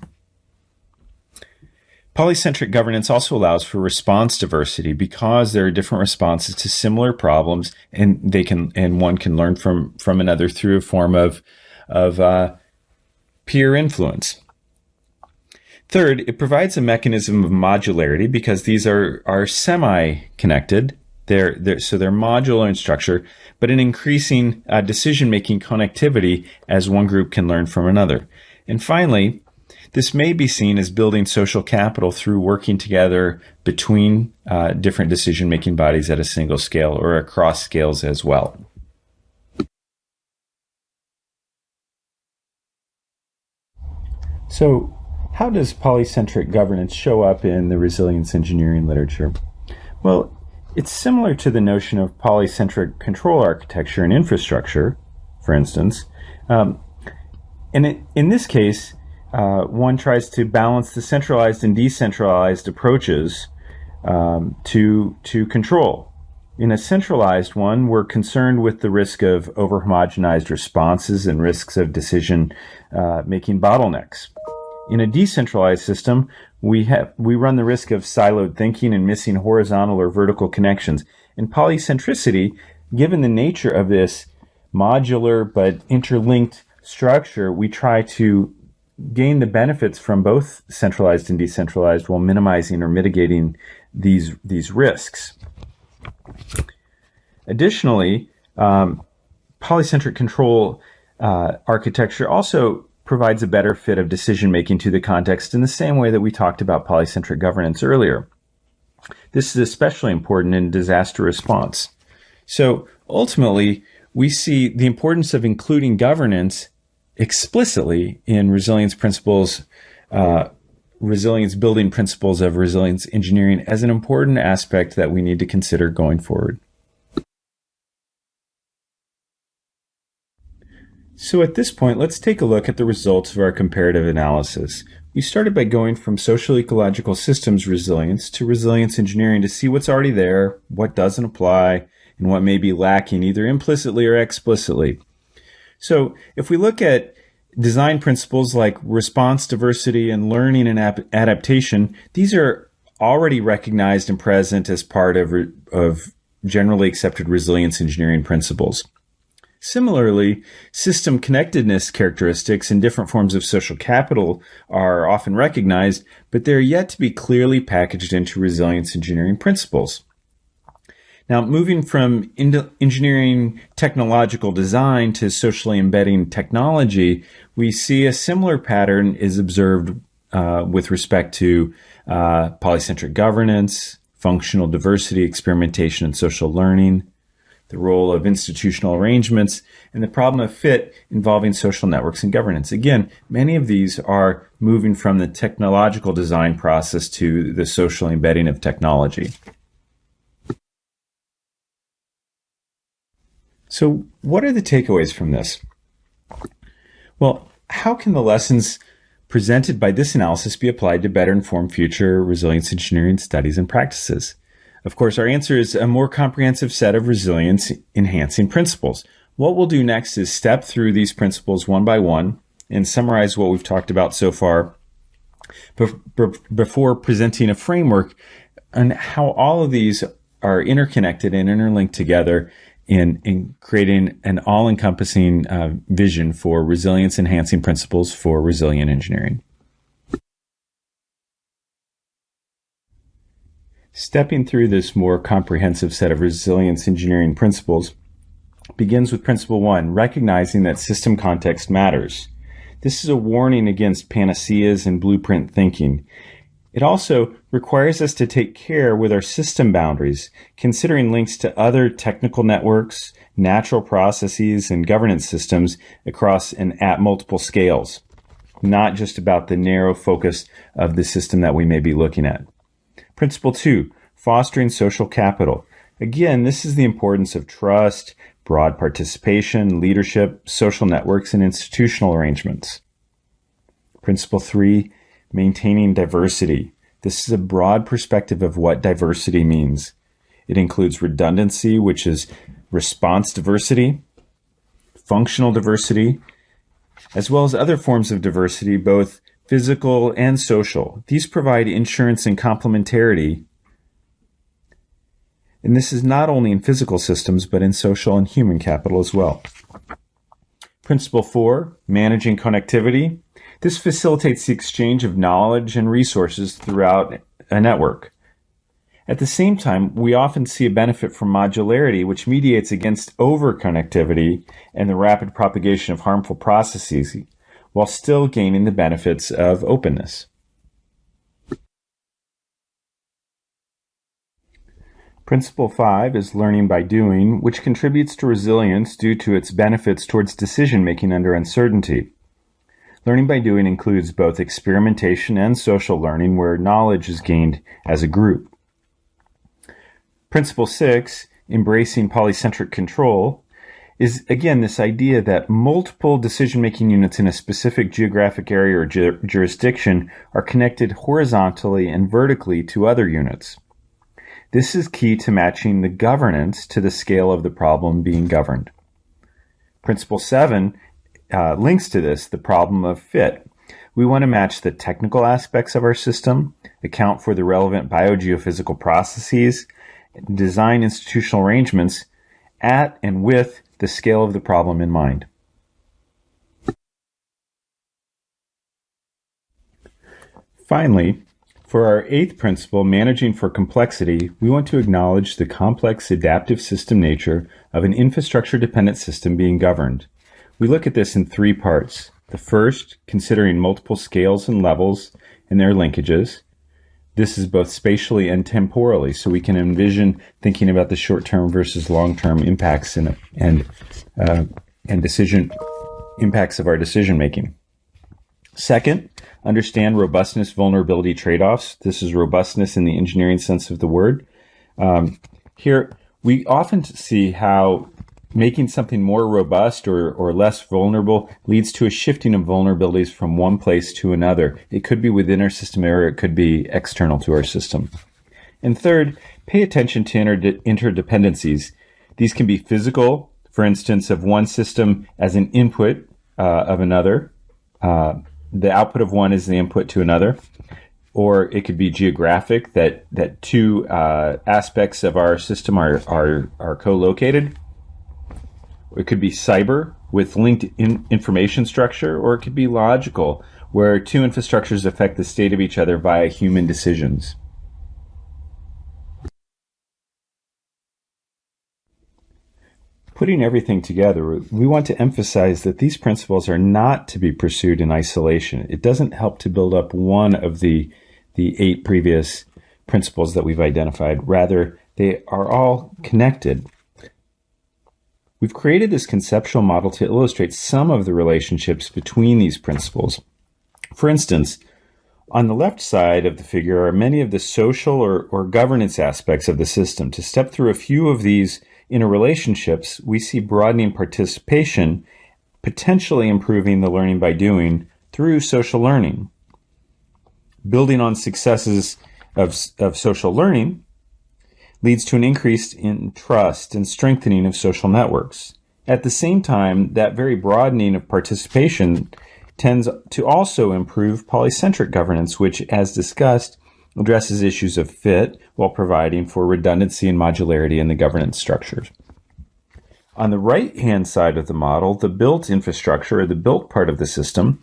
Polycentric governance also allows for response diversity because there are different responses to similar problems, and one can learn from another through a form of peer influence. Third, it provides a mechanism of modularity because these are semi-connected. They're modular in structure, but an increasing decision-making connectivity as one group can learn from another. And finally, this may be seen as building social capital through working together between different decision-making bodies at a single scale or across scales as well. So, how does polycentric governance show up in the resilience engineering literature? Well, it's similar to the notion of polycentric control architecture and infrastructure, for instance. And in this case, one tries to balance the centralized and decentralized approaches to control. In a centralized one, we're concerned with the risk of over-homogenized responses and risks of decision-making bottlenecks. In a decentralized system, we run the risk of siloed thinking and missing horizontal or vertical connections. In polycentricity, given the nature of this modular but interlinked structure, we try to gain the benefits from both centralized and decentralized while minimizing or mitigating these risks. Additionally, polycentric control architecture also provides a better fit of decision-making to the context in the same way that we talked about polycentric governance earlier. This is especially important in disaster response. So ultimately, we see the importance of including governance explicitly in resilience principles, resilience building principles of resilience engineering as an important aspect that we need to consider going forward. So at this point, let's take a look at the results of our comparative analysis. We started by going from social-ecological systems resilience to resilience engineering to see what's already there, what doesn't apply, and what may be lacking either implicitly or explicitly. So if we look at design principles like response diversity and learning and adaptation, these are already recognized and present as part of generally accepted resilience engineering principles. Similarly, system connectedness characteristics and different forms of social capital are often recognized, but they're yet to be clearly packaged into resilience engineering principles. Now, moving from engineering technological design to socially embedding technology, we see a similar pattern is observed with respect to polycentric governance, functional diversity, experimentation, and social learning, the role of institutional arrangements, and the problem of fit involving social networks and governance. Again, many of these are moving from the technological design process to the social embedding of technology. So what are the takeaways from this? Well, how can the lessons presented by this analysis be applied to better inform future resilience engineering studies and practices? Of course, our answer is a more comprehensive set of resilience enhancing principles. What we'll do next is step through these principles one by one and summarize what we've talked about so far before presenting a framework on how all of these are interconnected and interlinked together in creating an all-encompassing vision for resilience enhancing principles for resilient engineering. Stepping through this more comprehensive set of resilience engineering principles begins with principle 1, recognizing that system context matters. This is a warning against panaceas and blueprint thinking. It also requires us to take care with our system boundaries, considering links to other technical networks, natural processes, and governance systems across and at multiple scales, not just about the narrow focus of the system that we may be looking at. Principle 2, fostering social capital. Again, this is the importance of trust, broad participation, leadership, social networks, and institutional arrangements. Principle 3, maintaining diversity. This is a broad perspective of what diversity means. It includes redundancy, which is response diversity, functional diversity, as well as other forms of diversity, both physical and social. These provide insurance and complementarity. And this is not only in physical systems, but in social and human capital as well. Principle 4, managing connectivity. This facilitates the exchange of knowledge and resources throughout a network. At the same time, we often see a benefit from modularity, which mediates against over-connectivity and the rapid propagation of harmful processes, while still gaining the benefits of openness. Principle 5 is learning by doing, which contributes to resilience due to its benefits towards decision-making under uncertainty. Learning by doing includes both experimentation and social learning, where knowledge is gained as a group. Principle 6, embracing polycentric control, is again this idea that multiple decision-making units in a specific geographic area or jurisdiction are connected horizontally and vertically to other units. This is key to matching the governance to the scale of the problem being governed. Principle 7 links to this, the problem of fit. We want to match the technical aspects of our system, account for the relevant biogeophysical processes, design institutional arrangements at and with the scale of the problem in mind. Finally, for our 8th principle, managing for complexity, we want to acknowledge the complex adaptive system nature of an infrastructure-dependent system being governed. We look at this in 3 parts. The first, considering multiple scales and levels and their linkages. This is both spatially and temporally, so we can envision thinking about the short-term versus long-term impacts and decision impacts of our decision-making. Second, understand robustness vulnerability trade-offs. This is robustness in the engineering sense of the word. Here, we often see how making something more robust or less vulnerable leads to a shifting of vulnerabilities from one place to another. It could be within our system or it could be external to our system. And third, pay attention to interdependencies. These can be physical, for instance, of one system as an input of another. The output of one is the input to another. Or it could be geographic, that two aspects of our system are co-located. It could be cyber with linked information structure, or it could be logical, where two infrastructures affect the state of each other via human decisions. Putting everything together, we want to emphasize that these principles are not to be pursued in isolation. It doesn't help to build up one of the 8 previous principles that we've identified. Rather, they are all connected. We've created this conceptual model to illustrate some of the relationships between these principles. For instance, on the left side of the figure are many of the social or governance aspects of the system. To step through a few of these interrelationships, we see broadening participation, potentially improving the learning by doing through social learning. Building on successes of social learning leads to an increase in trust and strengthening of social networks. At the same time, that very broadening of participation tends to also improve polycentric governance, which, as discussed, addresses issues of fit while providing for redundancy and modularity in the governance structures. On the right-hand side of the model, the built infrastructure, or the built part of the system,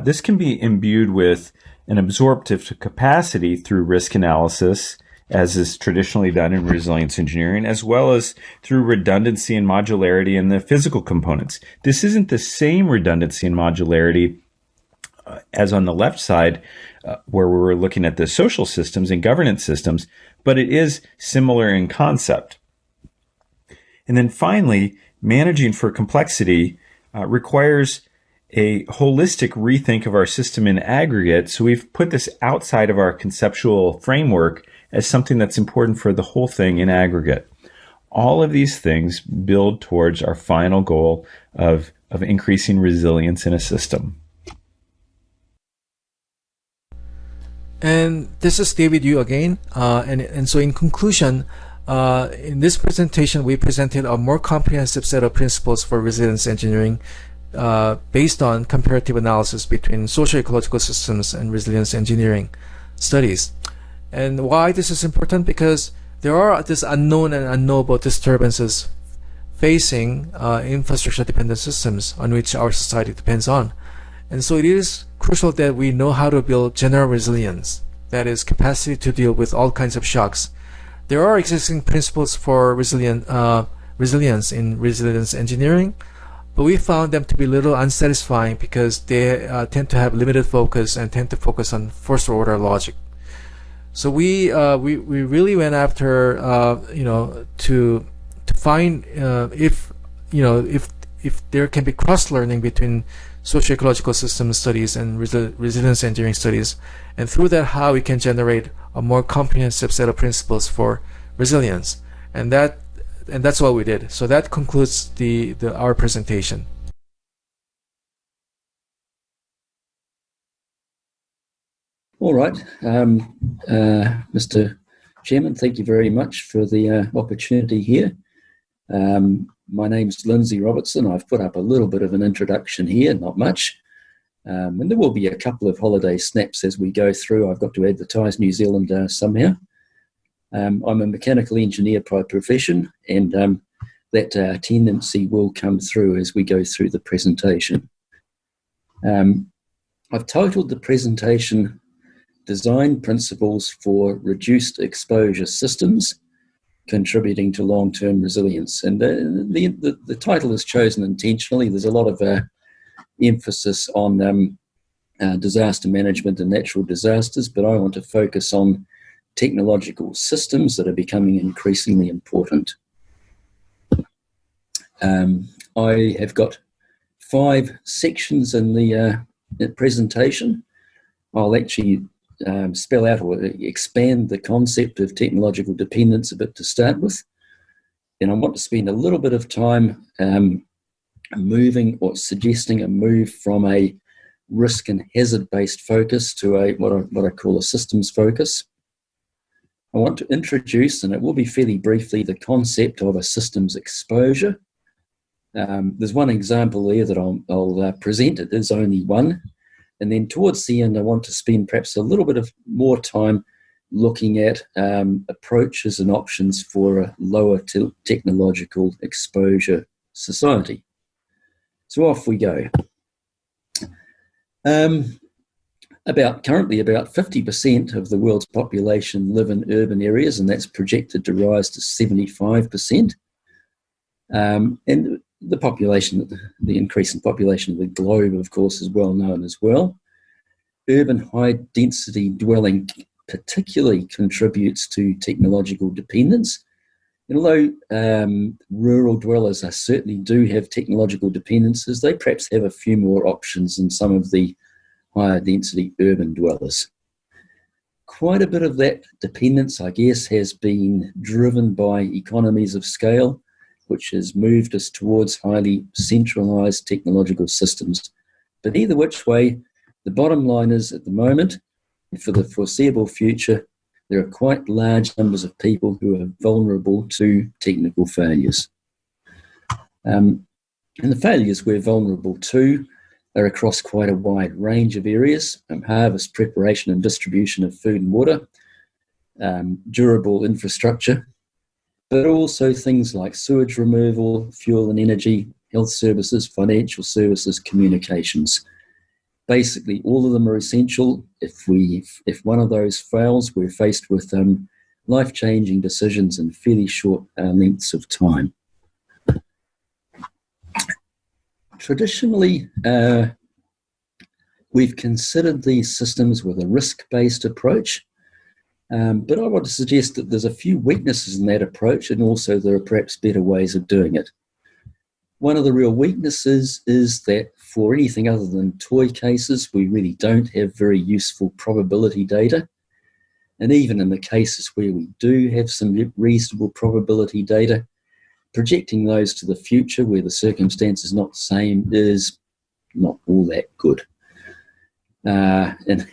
this can be imbued with an absorptive capacity through risk analysis, as is traditionally done in resilience engineering, as well as through redundancy and modularity in the physical components. This isn't the same redundancy and modularity as on the left side, where we were looking at the social systems and governance systems, but it is similar in concept. And then finally, managing for complexity requires a holistic rethink of our system in aggregate. So we've put this outside of our conceptual framework as something that's important for the whole thing in aggregate. All of these things build towards our final goal of increasing resilience in a system. And this is David Yu again. And so in conclusion, in this presentation, we presented a more comprehensive set of principles for resilience engineering based on comparative analysis between socio-ecological systems and resilience engineering studies. And why this is important? Because there are these unknown and unknowable disturbances facing infrastructure-dependent systems on which our society depends on. And so it is crucial that we know how to build general resilience, that is, capacity to deal with all kinds of shocks. There are existing principles for resilience in resilience engineering, but we found them to be a little unsatisfying because they tend to have limited focus and tend to focus on first-order logic. So we really went after to find if there can be cross-learning between socio-ecological system studies and resilience engineering studies, and through that how we can generate a more comprehensive set of principles for resilience, and that's what we did. So that concludes our presentation. All right, Mr. Chairman, thank you very much for the opportunity here. My name's Lindsay Robertson. I've put up a little bit of an introduction here, not much. And there will be a couple of holiday snaps as we go through. I've got to advertise New Zealand somehow. I'm a mechanical engineer by profession, and that tendency will come through as we go through the presentation. I've titled the presentation Design Principles for Reduced Exposure Systems Contributing to Long-Term Resilience. And the title is chosen intentionally. There's a lot of emphasis on disaster management and natural disasters, but I want to focus on technological systems that are becoming increasingly important. I have got 5 sections in the presentation. I'll actually spell out or expand the concept of technological dependence a bit to start with. And I want to spend a little bit of time moving or suggesting a move from a risk and hazard-based focus to a what I call a systems focus. I want to introduce, and it will be fairly briefly, the concept of a systems exposure. There's one example there that I'll present. It is only one. And then towards the end, I want to spend perhaps a little bit of more time looking at approaches and options for a lower technological exposure society. So off we go. Currently about 50% of the world's population live in urban areas, and that's projected to rise to 75%. And the population, the increase in population of the globe, of course, is well known as well. Urban high-density dwelling particularly contributes to technological dependence. And although rural dwellers certainly do have technological dependencies, they perhaps have a few more options than some of the higher density urban dwellers. Quite a bit of that dependence, I guess, has been driven by economies of scale, which has moved us towards highly centralized technological systems. But either which way, the bottom line is at the moment, for the foreseeable future, there are quite large numbers of people who are vulnerable to technical failures. And the failures we're vulnerable to are across quite a wide range of areas: harvest, preparation and distribution of food and water, durable infrastructure, but also things like sewage removal, fuel and energy, health services, financial services, communications. Basically, all of them are essential. If one of those fails, we're faced with life-changing decisions in fairly short lengths of time. Traditionally, We've considered these systems with a risk-based approach, but I want to suggest that there's a few weaknesses in that approach, and also there are perhaps better ways of doing it. One of the real weaknesses is that for anything other than toy cases, we really don't have very useful probability data. And even in the cases where we do have some reasonable probability data, projecting those to the future where the circumstance is not the same is not all that good. And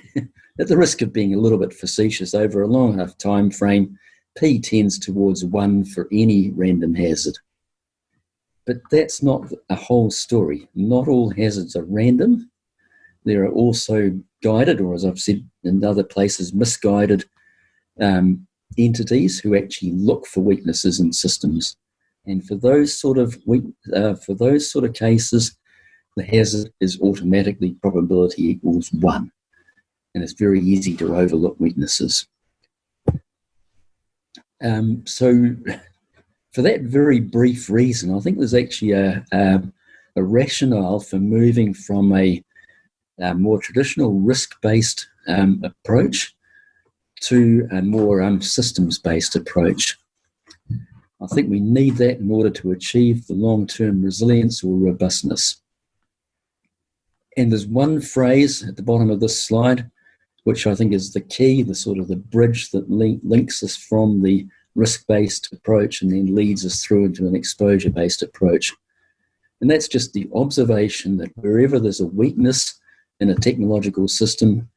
at the risk of being a little bit facetious, over a long enough time frame, P tends towards 1 for any random hazard. But that's not a whole story. Not all hazards are random. There are also guided, or as I've said in other places, misguided entities who actually look for weaknesses in systems. And for those sort of cases, the hazard is automatically probability equals 1. And it's very easy to overlook weaknesses. So for that very brief reason, I think there's actually a rationale for moving from a more traditional risk-based approach to a more systems-based approach. I think we need that in order to achieve the long-term resilience or robustness. And there's one phrase at the bottom of this slide, which I think is the key, the sort of the bridge that links us from the risk-based approach and then leads us through into an exposure-based approach. And that's just the observation that wherever there's a weakness in a technological system,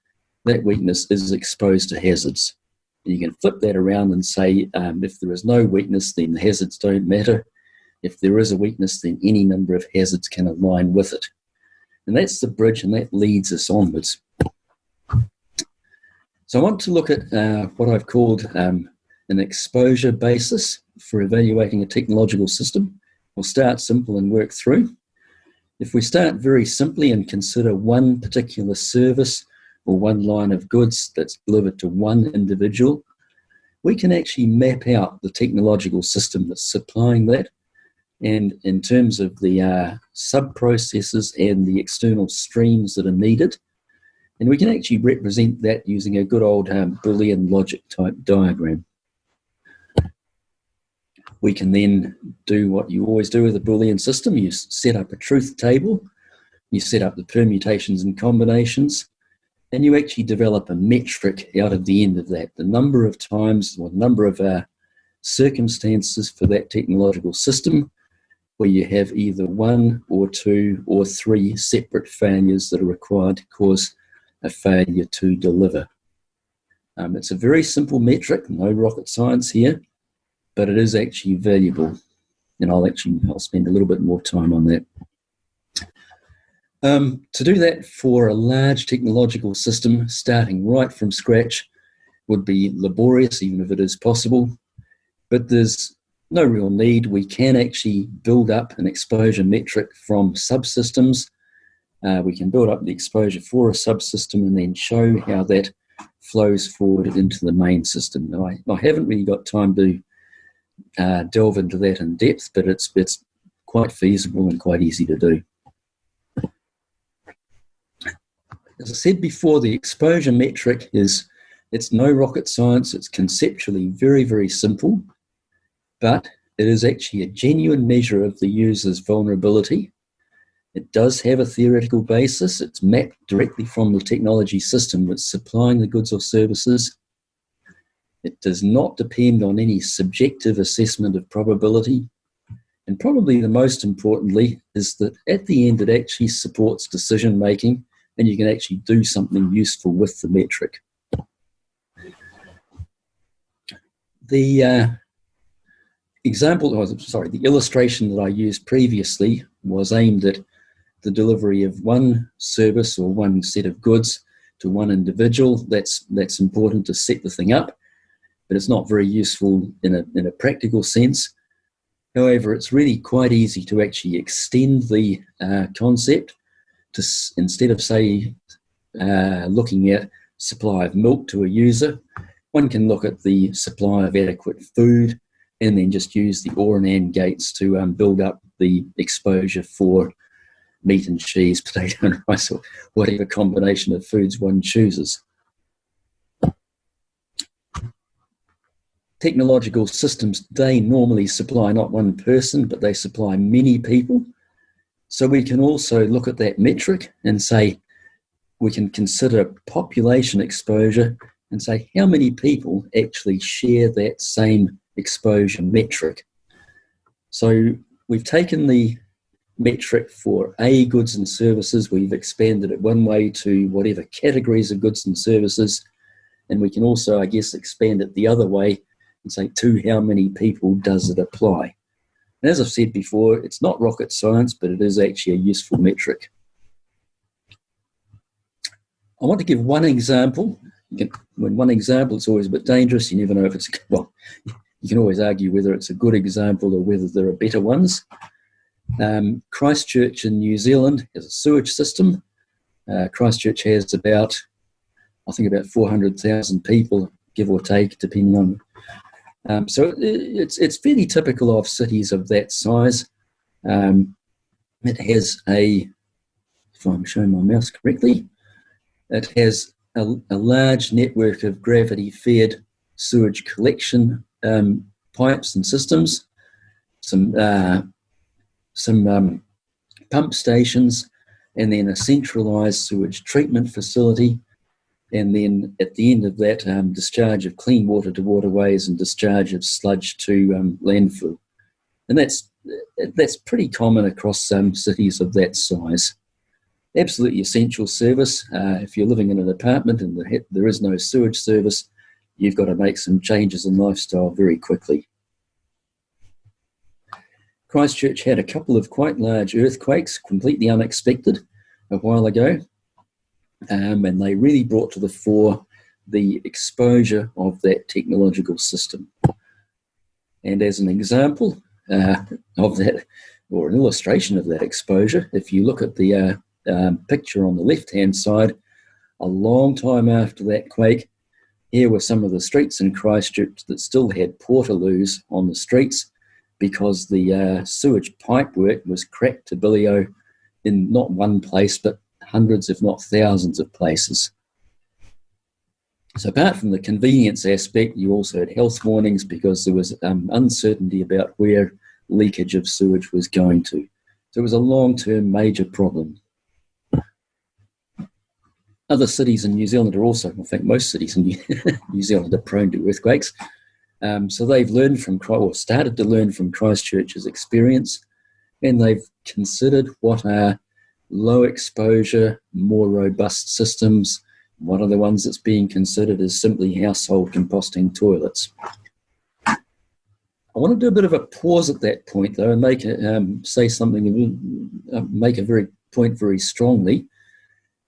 that weakness is exposed to hazards. And you can flip that around and say, if there is no weakness, then the hazards don't matter. If there is a weakness, then any number of hazards can align with it. And that's the bridge, and that leads us onwards. So I want to look at what I've called an exposure basis for evaluating a technological system. We'll start simple and work through. If we start very simply and consider one particular service or one line of goods that's delivered to one individual, we can actually map out the technological system that's supplying that. And in terms of the sub-processes and the external streams that are needed, and we can actually represent that using a good old Boolean logic type diagram. We can then do what you always do with a Boolean system. You set up a truth table, you set up the permutations and combinations, and you actually develop a metric out of the end of that. The number of times or number of circumstances for that technological system where you have either 1 or 2 or 3 separate failures that are required to cause a failure to deliver. It's a very simple metric, no rocket science here, but it is actually valuable. And I'll spend a little bit more time on that. To do that for a large technological system, starting right from scratch, would be laborious, even if it is possible. But there's no real need. We can actually build up an exposure metric from subsystems. We can build up the exposure for a subsystem and then show how that flows forward into the main system. Now, I haven't really got time to delve into that in depth, but it's quite feasible and quite easy to do. As I said before, the exposure metric it's no rocket science. It's conceptually very, very simple, but it is actually a genuine measure of the user's vulnerability. It does have a theoretical basis. It's mapped directly from the technology system that's supplying the goods or services. It does not depend on any subjective assessment of probability. And probably the most importantly is that at the end it actually supports decision making, and you can actually do something useful with the metric. The the illustration that I used previously was aimed at the delivery of one service or one set of goods to one individual. That's important to set the thing up, but it's not very useful in a practical sense. However, it's really quite easy to actually extend the concept to, instead of say looking at supply of milk to a user, one can look at the supply of adequate food and then just use the OR and AND gates to build up the exposure for meat and cheese, potato and rice, or whatever combination of foods one chooses. Technological systems today normally supply not one person, but they supply many people. So we can also look at that metric and say, we can consider population exposure and say how many people actually share that same exposure metric. So we've taken the metric for goods and services, we've expanded it one way to whatever categories of goods and services, and we can also, I guess, expand it the other way and say to how many people does it apply. And as I've said before, it's not rocket science, but it is actually a useful metric. I want to give one example. When one example, it's always a bit dangerous. You never know if it's, well, you can always argue whether it's a good example or whether there are better ones. Christchurch in New Zealand has a sewage system. Christchurch has about, I think, about 400,000 people, give or take, depending on. So it's fairly typical of cities of that size. It has a, if I'm showing my mouse correctly, it has a large network of gravity-fed sewage collection pipes and systems, some pump stations, and then a centralised sewage treatment facility, and then at the end of that, discharge of clean water to waterways and discharge of sludge to landfill. And that's pretty common across cities of that size. Absolutely essential service. If you're living in an apartment and there is no sewage service, you've got to make some changes in lifestyle very quickly. Christchurch had a couple of quite large earthquakes, completely unexpected, a while ago. And they really brought to the fore the exposure of that technological system. And as an example of that, or an illustration of that exposure, if you look at the picture on the left-hand side, a long time after that quake, here were some of the streets in Christchurch that still had portaloos on the streets because the sewage pipework was cracked to bilio in not one place, but hundreds, if not thousands of places. So apart from the convenience aspect, you also had health warnings because there was uncertainty about where leakage of sewage was going to. So it was a long-term major problem. Other cities in New Zealand are also, I think most cities in New Zealand are prone to earthquakes. So they've learned from, or started to learn from Christchurch's experience, and they've considered what are low exposure, more robust systems. One of the ones that's being considered is simply household composting toilets. I want to do a bit of a pause at that point, though, and make say something, make a very point very strongly.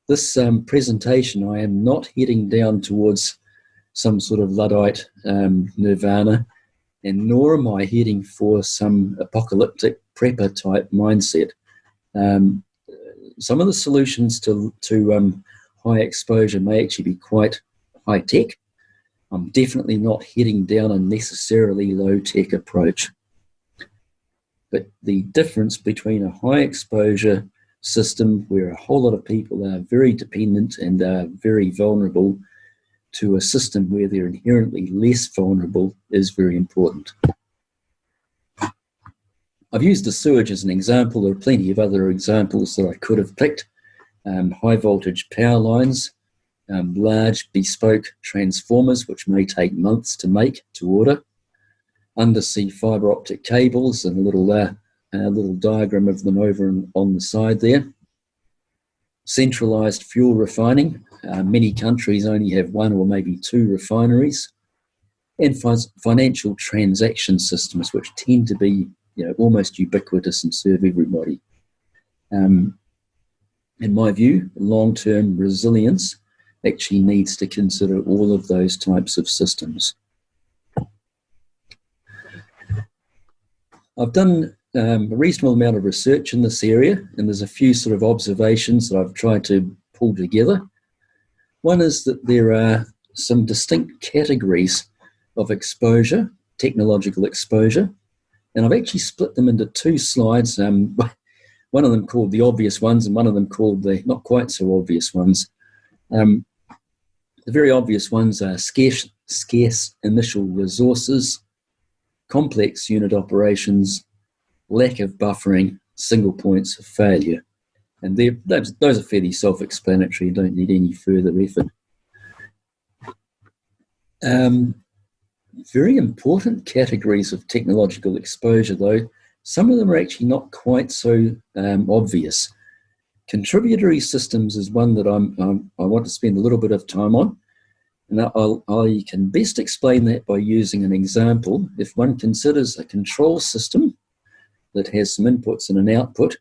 This presentation, I am not heading down towards some sort of Luddite nirvana, and nor am I heading for some apocalyptic prepper type mindset. Some of the solutions to high exposure may actually be quite high tech. I'm definitely not heading down a necessarily low tech approach. But the difference between a high exposure system where a whole lot of people are very dependent and are very vulnerable to a system where they're inherently less vulnerable is very important. I've used the sewage as an example. There are plenty of other examples that I could have picked. High voltage power lines, large bespoke transformers, which may take months to make, to order, undersea fibre optic cables, and a little diagram of them over on the side there. Centralised fuel refining. Many countries only have one or maybe two refineries. And financial transaction systems, which tend to be almost ubiquitous and serve everybody. In my view, long-term resilience actually needs to consider all of those types of systems. I've done a reasonable amount of research in this area, and there's a few sort of observations that I've tried to pull together. One is that there are some distinct categories of exposure, technological exposure, and I've actually split them into two slides. one of them called the obvious ones and one of them called the not quite so obvious ones. The very obvious ones are scarce initial resources, complex unit operations, lack of buffering, single points of failure. And those are fairly self-explanatory, don't need any further effort. Very important categories of technological exposure, though. Some of them are actually not quite so obvious. Contributory systems is one that I want to spend a little bit of time on. And I can best explain that by using an example. If one considers a control system that has some inputs and an output,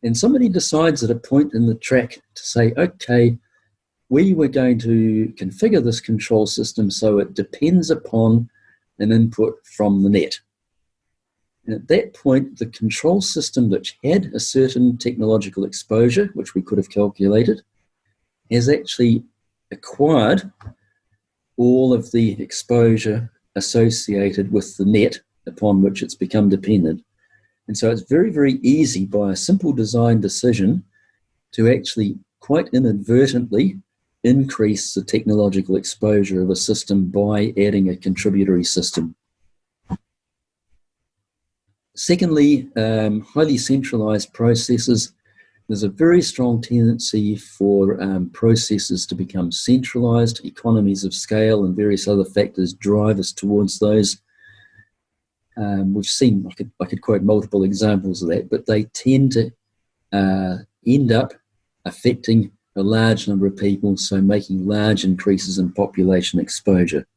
and somebody decides at a point in the track to say, okay, we were going to configure this control system so it depends upon an input from the net. And at that point, the control system that had a certain technological exposure, which we could have calculated, has actually acquired all of the exposure associated with the net upon which it's become dependent. And so it's very, very easy by a simple design decision to actually quite inadvertently increase the technological exposure of a system by adding a contributory system. Secondly, highly centralized processes. There's a very strong tendency for processes to become centralized. Economies of scale and various other factors drive us towards those. We've seen, I could quote multiple examples of that, but they tend to end up affecting a large number of people, so making large increases in population exposure.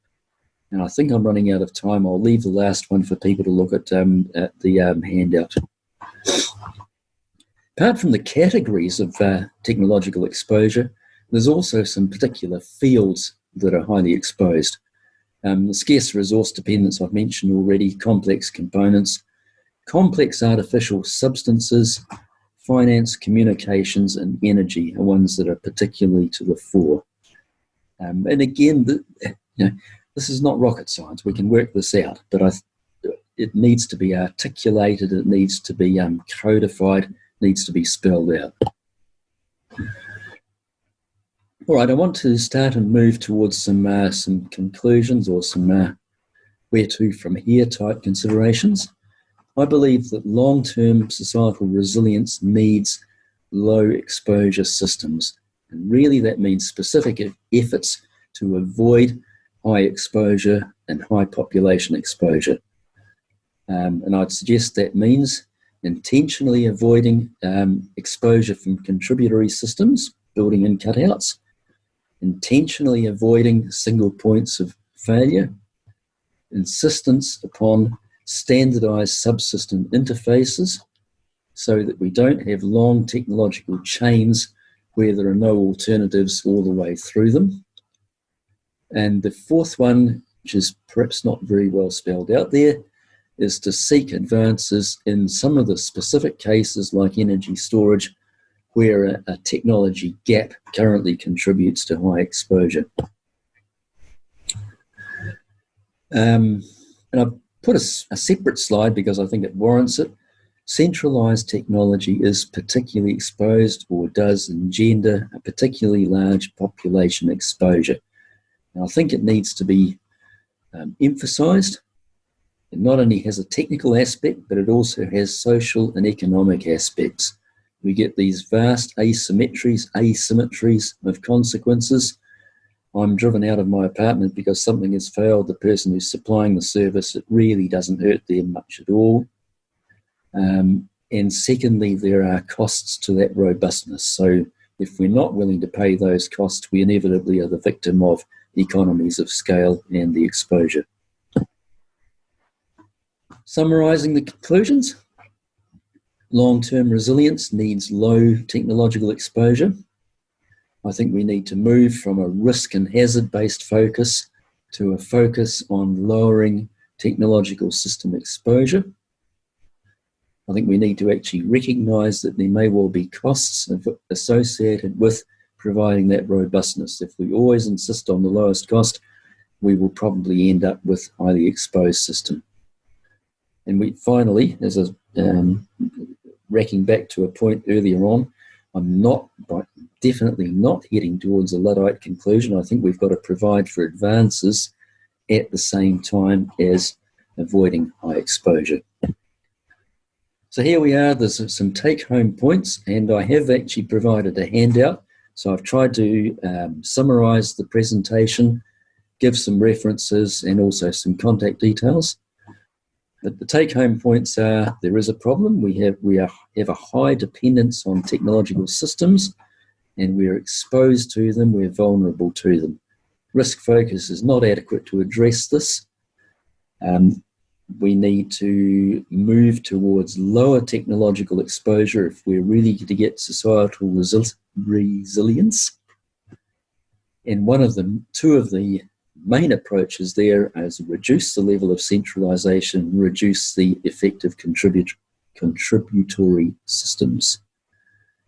And I think I'm running out of time. I'll leave the last one for people to look at the handout. Apart from the categories of technological exposure, there's also some particular fields that are highly exposed. The scarce resource dependence I've mentioned already, complex components, complex artificial substances, finance, communications, and energy are ones that are particularly to the fore. And again, this is not rocket science. We can work this out, but it needs to be articulated, it needs to be codified, it needs to be spelled out. All right, I want to start and move towards some conclusions or some where to from here type considerations. I believe that long-term societal resilience needs low exposure systems. And really that means specific efforts to avoid high exposure and high population exposure. And I'd suggest that means intentionally avoiding exposure from contributory systems, building in cutouts, intentionally avoiding single points of failure, insistence upon standardized subsystem interfaces so that we don't have long technological chains where there are no alternatives all the way through them. And the fourth one, which is perhaps not very well spelled out there, is to seek advances in some of the specific cases like energy storage where a technology gap currently contributes to high exposure. And I've put a separate slide because I think it warrants it. Centralized technology is particularly exposed or does engender a particularly large population exposure. And I think it needs to be emphasized. It not only has a technical aspect, but it also has social and economic aspects. We get these vast asymmetries of consequences. I'm driven out of my apartment because something has failed. The person who's supplying the service, it really doesn't hurt them much at all. And secondly, there are costs to that robustness. So if we're not willing to pay those costs, we inevitably are the victim of economies of scale and the exposure. Summarising the conclusions, long-term resilience needs low technological exposure. I think we need to move from a risk and hazard-based focus to a focus on lowering technological system exposure. I think we need to actually recognise that there may well be costs associated with providing that robustness. If we always insist on the lowest cost, we will probably end up with a highly exposed system. And we finally, as a racking back to a point earlier on, I'm definitely not heading towards a Luddite conclusion. I think we've got to provide for advances at the same time as avoiding high exposure. So here we are, there's some take-home points, and I have actually provided a handout. So I've tried to summarize the presentation, give some references and also some contact details. But the take-home points are, there is a problem. We have a high dependence on technological systems, and we're exposed to them, we're vulnerable to them. Risk focus is not adequate to address this. We need to move towards lower technological exposure if we're really to get societal resilience. And two of the main approaches there is reduce the level of centralisation, reduce the effective contributory systems,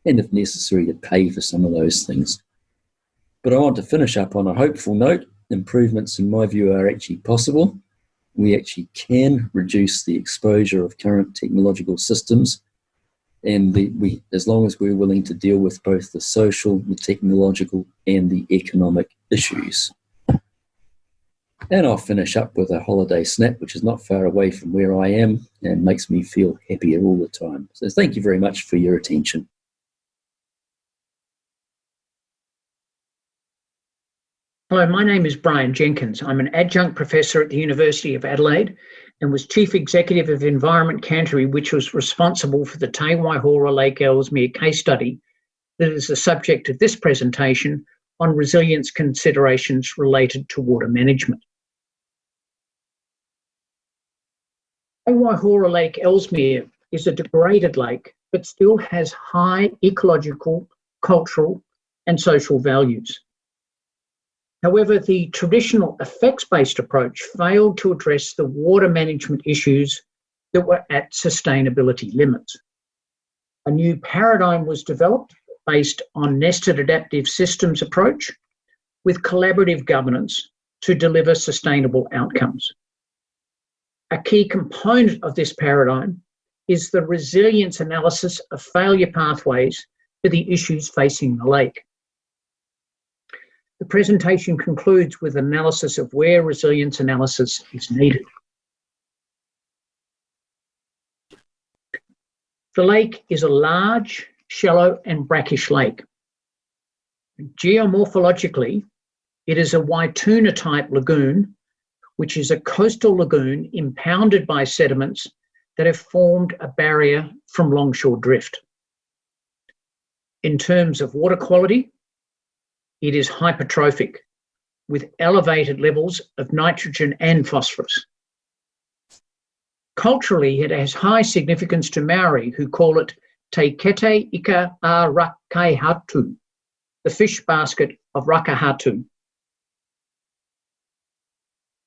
and if necessary to pay for some of those things. But I want to finish up on a hopeful note. Improvements in my view are actually possible. We actually can reduce the exposure of current technological systems, and as long as we're willing to deal with both the social, the technological and the economic issues. And I'll finish up with a holiday snap, which is not far away from where I am and makes me feel happier all the time. So thank you very much for your attention. Hello, my name is Brian Jenkins. I'm an adjunct professor at the University of Adelaide and was Chief Executive of Environment Canterbury, which was responsible for the Te Waihora Lake Ellesmere case study that is the subject of this presentation on resilience considerations related to water management. Te Waihora Lake Ellesmere is a degraded lake, but still has high ecological, cultural, and social values. However, the traditional effects-based approach failed to address the water management issues that were at sustainability limits. A new paradigm was developed based on nested adaptive systems approach with collaborative governance to deliver sustainable outcomes. A key component of this paradigm is the resilience analysis of failure pathways for the issues facing the lake. The presentation concludes with analysis of where resilience analysis is needed. The lake is a large, shallow and brackish lake. Geomorphologically, it is a Waituna-type lagoon, which is a coastal lagoon impounded by sediments that have formed a barrier from longshore drift. In terms of water quality, it is hypertrophic, with elevated levels of nitrogen and phosphorus. Culturally, it has high significance to Maori, who call it Te Kete Ika a Rakahatu, the fish basket of Rakahatu.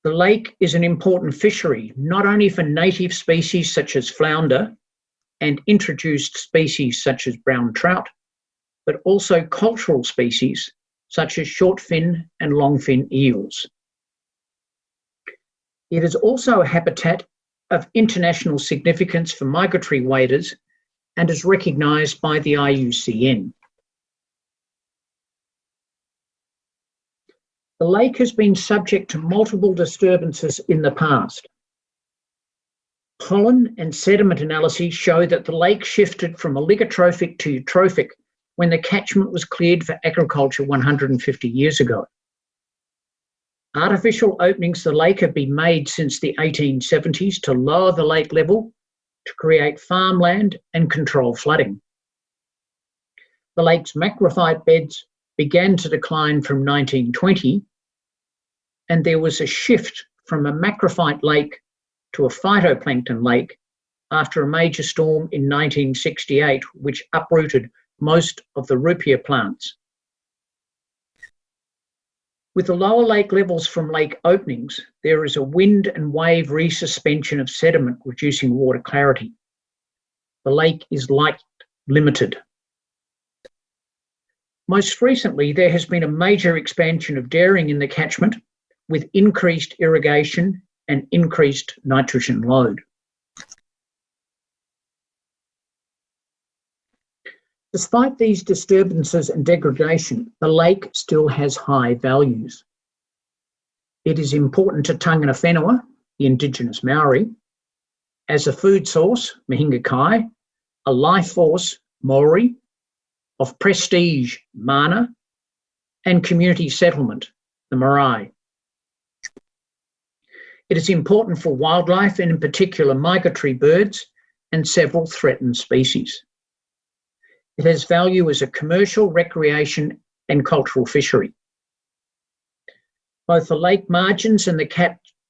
The lake is an important fishery, not only for native species such as flounder and introduced species such as brown trout, but also cultural species such as short-fin and long-fin eels. It is also a habitat of international significance for migratory waders and is recognised by the IUCN. The lake has been subject to multiple disturbances in the past. Pollen and sediment analyses show that the lake shifted from oligotrophic to eutrophic when the catchment was cleared for agriculture 150 years ago. Artificial openings to the lake have been made since the 1870s to lower the lake level, to create farmland and control flooding. The lake's macrophyte beds began to decline from 1920, and there was a shift from a macrophyte lake to a phytoplankton lake after a major storm in 1968, which uprooted most of the rupia plants. With the lower lake levels from lake openings, there is a wind and wave resuspension of sediment, reducing water clarity. The lake is light limited. Most recently, there has been a major expansion of dairying in the catchment with increased irrigation and increased nitrogen load. Despite these disturbances and degradation, the lake still has high values. It is important to Tangana Whenua, the indigenous Maori, as a food source, Mahinga Kai, a life force, Maori, of prestige, Mana, and community settlement, the Marae. It is important for wildlife, and in particular migratory birds and several threatened species. It has value as a commercial, recreation, and cultural fishery. Both the lake margins and the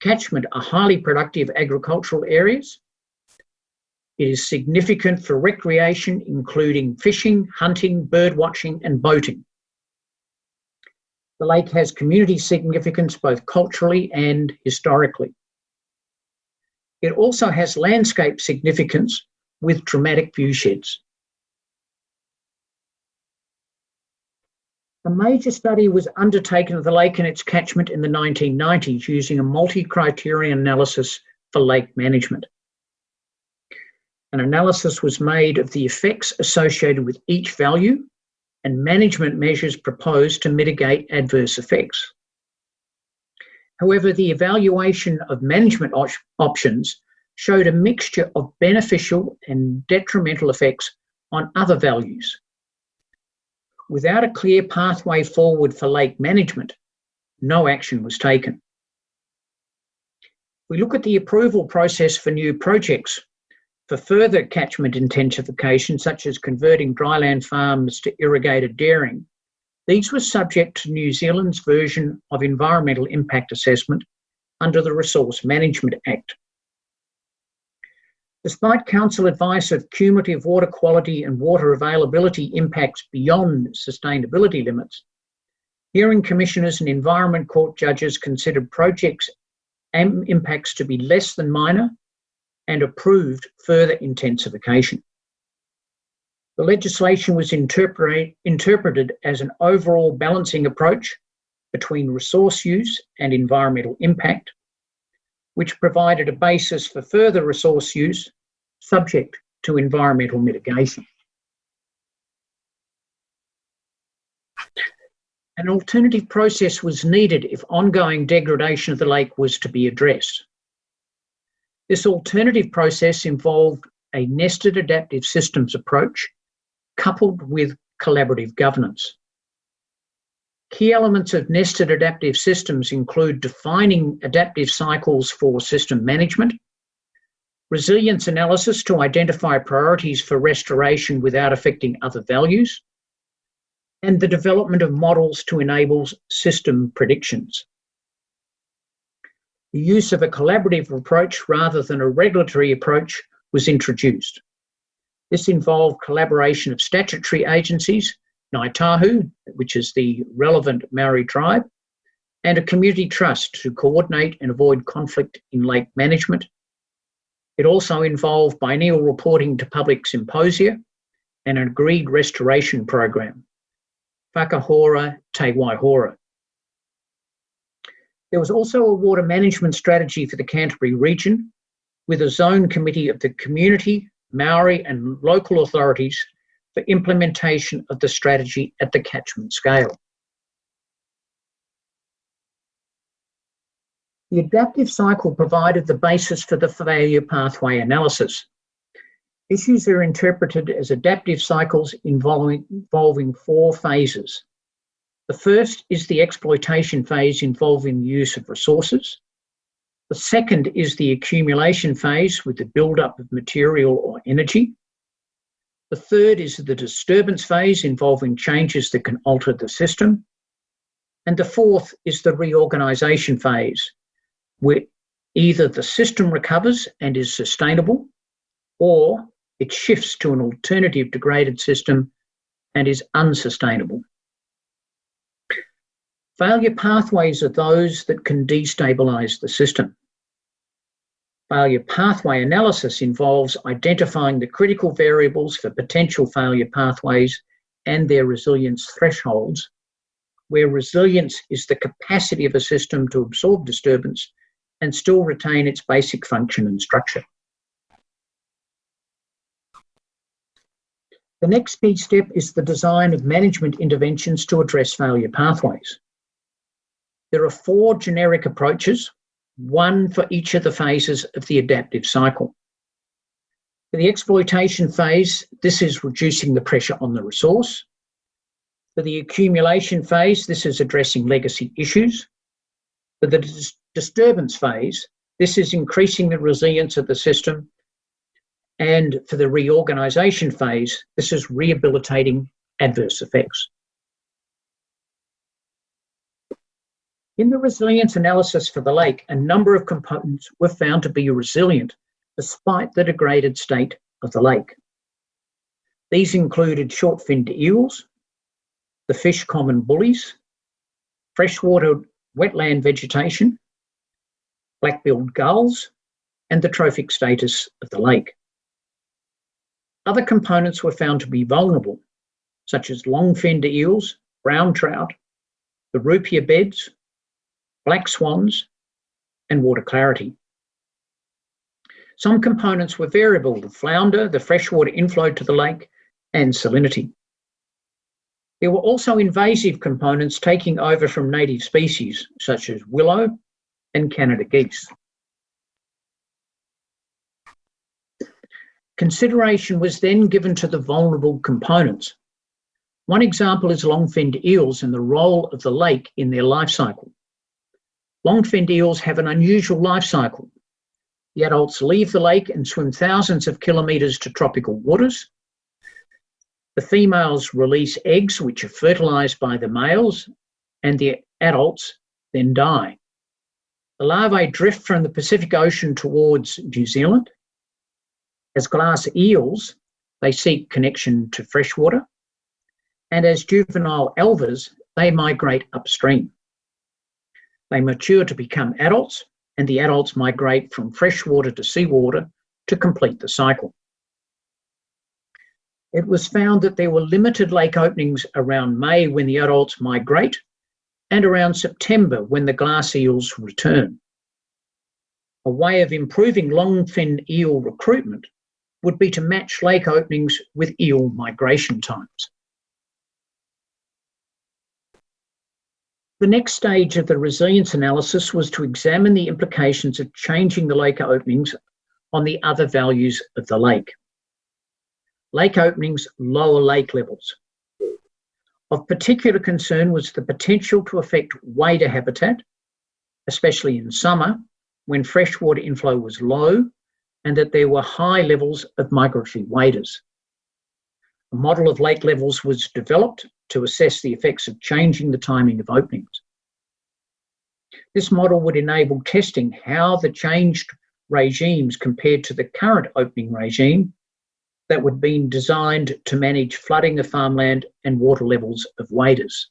catchment are highly productive agricultural areas. It is significant for recreation, including fishing, hunting, bird watching, and boating. The lake has community significance both culturally and historically. It also has landscape significance with dramatic viewsheds. A major study was undertaken of the lake and its catchment in the 1990s using a multi-criterion analysis for lake management. An analysis was made of the effects associated with each value and management measures proposed to mitigate adverse effects. However, the evaluation of management options showed a mixture of beneficial and detrimental effects on other values. Without a clear pathway forward for lake management, no action was taken. We look at the approval process for new projects for further catchment intensification, such as converting dryland farms to irrigated dairying. These were subject to New Zealand's version of environmental impact assessment under the Resource Management Act. Despite council advice of cumulative water quality and water availability impacts beyond sustainability limits, hearing commissioners and Environment Court judges considered projects and impacts to be less than minor and approved further intensification. The legislation was interpreted as an overall balancing approach between resource use and environmental impact, which provided a basis for further resource use subject to environmental mitigation. An alternative process was needed if ongoing degradation of the lake was to be addressed. This alternative process involved a nested adaptive systems approach coupled with collaborative governance. Key elements of nested adaptive systems include defining adaptive cycles for system management, resilience analysis to identify priorities for restoration without affecting other values, and the development of models to enable system predictions. The use of a collaborative approach rather than a regulatory approach was introduced. This involved collaboration of statutory agencies, Ngāi Tahu, which is the relevant Maori tribe, and a community trust to coordinate and avoid conflict in lake management. It also involved biennial reporting to public symposia and an agreed restoration program, Whakahora Te Waihora. There was also a water management strategy for the Canterbury region with a zone committee of the community, Maori and local authorities for implementation of the strategy at the catchment scale. The adaptive cycle provided the basis for the failure pathway analysis. Issues are interpreted as adaptive cycles involving 4 phases. The first is the exploitation phase involving the use of resources. The second is the accumulation phase with the build-up of material or energy. The third is the disturbance phase involving changes that can alter the system. And the fourth is the reorganisation phase, where either the system recovers and is sustainable, or it shifts to an alternative degraded system and is unsustainable. Failure pathways are those that can destabilise the system. Failure pathway analysis involves identifying the critical variables for potential failure pathways and their resilience thresholds, where resilience is the capacity of a system to absorb disturbance and still retain its basic function and structure. The next key step is the design of management interventions to address failure pathways. There are 4 generic approaches, one for each of the phases of the adaptive cycle. For the exploitation phase, this is reducing the pressure on the resource. For the accumulation phase, this is addressing legacy issues. For the disturbance phase, this is increasing the resilience of the system. And for the reorganisation phase, this is rehabilitating adverse effects. In the resilience analysis for the lake, a number of components were found to be resilient despite the degraded state of the lake. These included short-finned eels, the fish common bullies, freshwater wetland vegetation, black-billed gulls, and the trophic status of the lake. Other components were found to be vulnerable, such as long-finned eels, brown trout, the rupia beds, black swans, and water clarity. Some components were variable: the flounder, the freshwater inflow to the lake, and salinity. There were also invasive components taking over from native species, such as willow and Canada geese. Consideration was then given to the vulnerable components. One example is long-finned eels and the role of the lake in their life cycle. Long-finned eels have an unusual life cycle. The adults leave the lake and swim thousands of kilometres to tropical waters. The females release eggs which are fertilised by the males, and the adults then die. The larvae drift from the Pacific Ocean towards New Zealand. As glass eels, they seek connection to freshwater, and as juvenile alvas, they migrate upstream. They mature to become adults, and the adults migrate from freshwater to seawater to complete the cycle. It was found that there were limited lake openings around May when the adults migrate, and around September when the glass eels return. A way of improving long-fin eel recruitment would be to match lake openings with eel migration times. The next stage of the resilience analysis was to examine the implications of changing the lake openings on the other values of the lake. Lake openings lower lake levels. Of particular concern was the potential to affect wader habitat, especially in summer when freshwater inflow was low and that there were high levels of migratory waders. A model of lake levels was developed to assess the effects of changing the timing of openings. This model would enable testing how the changed regimes compared to the current opening regime that would be designed to manage flooding of farmland and water levels of waders.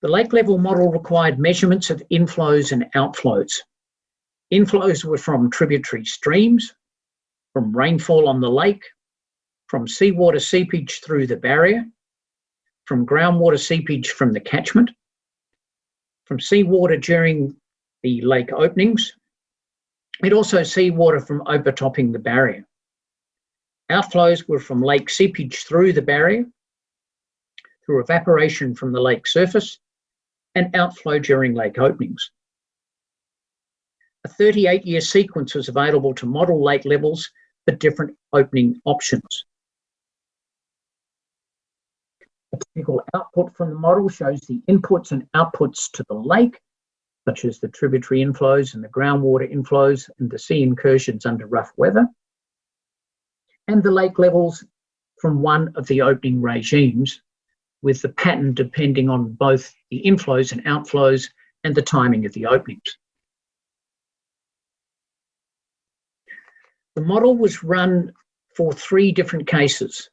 The lake level model required measurements of inflows and outflows. Inflows were from tributary streams, from rainfall on the lake, from seawater seepage through the barrier, from groundwater seepage from the catchment, from seawater during the lake openings, and also seawater from overtopping the barrier. Outflows were from lake seepage through the barrier, through evaporation from the lake surface, and outflow during lake openings. A 38-year sequence was available to model lake levels for different opening options. A typical output from the model shows the inputs and outputs to the lake, such as the tributary inflows and the groundwater inflows and the sea incursions under rough weather, and the lake levels from one of the opening regimes, with the pattern depending on both the inflows and outflows and the timing of the openings. The model was run for 3 different cases.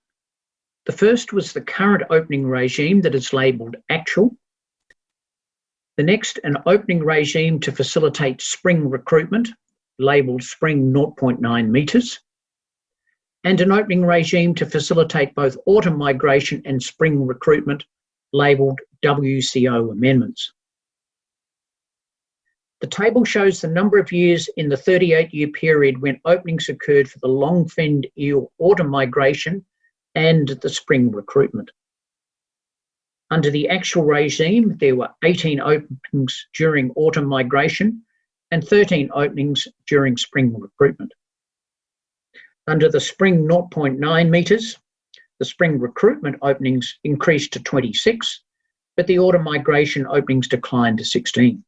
The first was the current opening regime that is labelled actual. The next, an opening regime to facilitate spring recruitment, labelled spring 0.9 metres, and an opening regime to facilitate both autumn migration and spring recruitment, labelled WCO amendments. The table shows the number of years in the 38-year period when openings occurred for the long-finned eel autumn migration and the spring recruitment. Under the actual regime, there were 18 openings during autumn migration and 13 openings during spring recruitment. Under the spring 0.9 metres, the spring recruitment openings increased to 26, but the autumn migration openings declined to 16.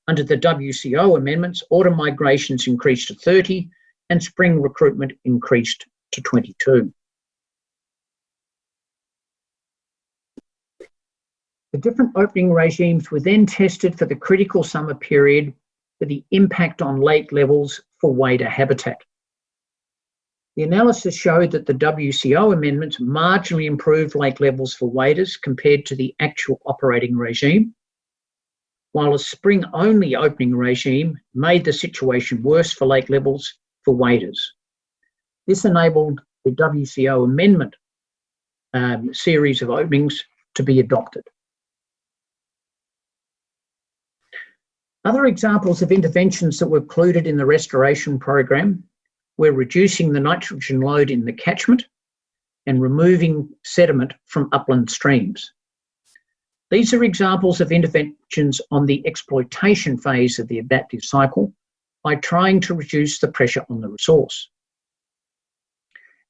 Under the WCO amendments, autumn migrations increased to 30 and spring recruitment increased to 22. The different opening regimes were then tested for the critical summer period for the impact on lake levels for wader habitat. The analysis showed that the WCO amendments marginally improved lake levels for waders compared to the actual operating regime, while a spring-only opening regime made the situation worse for lake levels for waders. This enabled the WCO amendment series of openings to be adopted. Other examples of interventions that were included in the restoration program were reducing the nitrogen load in the catchment and removing sediment from upland streams. These are examples of interventions on the exploitation phase of the adaptive cycle by trying to reduce the pressure on the resource.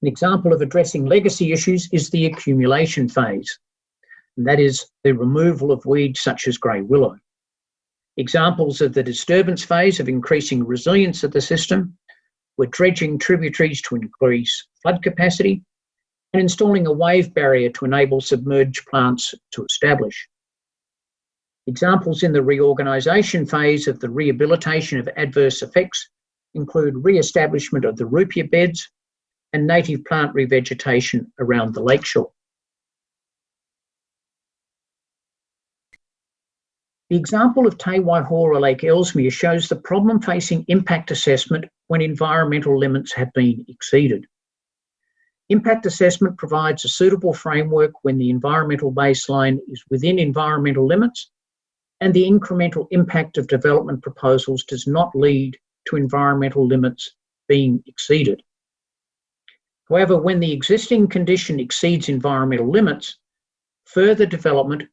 An example of addressing legacy issues is the accumulation phase, and that is the removal of weeds such as grey willow. Examples of the disturbance phase of increasing resilience of the system were dredging tributaries to increase flood capacity and installing a wave barrier to enable submerged plants to establish. Examples in the reorganisation phase of the rehabilitation of adverse effects include re-establishment of the rupia beds and native plant revegetation around the lakeshore. The example of Te Waihora Lake Ellesmere shows the problem facing impact assessment when environmental limits have been exceeded. Impact assessment provides a suitable framework when the environmental baseline is within environmental limits and the incremental impact of development proposals does not lead to environmental limits being exceeded. However, when the existing condition exceeds environmental limits, further development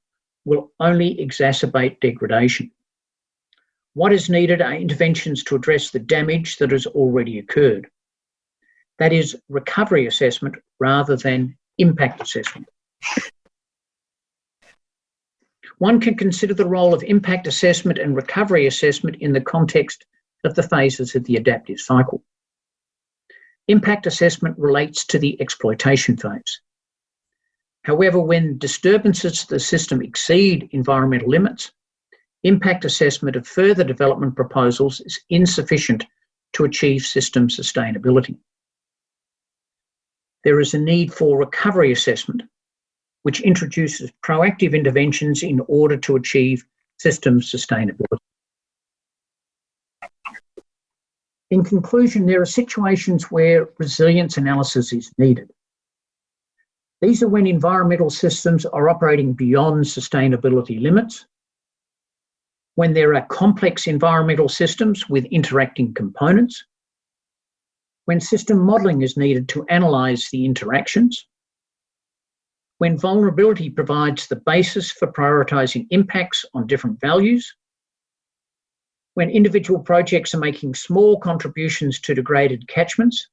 will only exacerbate degradation. What is needed are interventions to address the damage that has already occurred. That is recovery assessment rather than impact assessment. One can consider the role of impact assessment and recovery assessment in the context of the phases of the adaptive cycle. Impact assessment relates to the exploitation phase. However, when disturbances to the system exceed environmental limits, impact assessment of further development proposals is insufficient to achieve system sustainability. There is a need for recovery assessment, which introduces proactive interventions in order to achieve system sustainability. In conclusion, there are situations where resilience analysis is needed. These are when environmental systems are operating beyond sustainability limits, when there are complex environmental systems with interacting components, when system modelling is needed to analyse the interactions, when vulnerability provides the basis for prioritising impacts on different values, when individual projects are making small contributions to degraded catchments,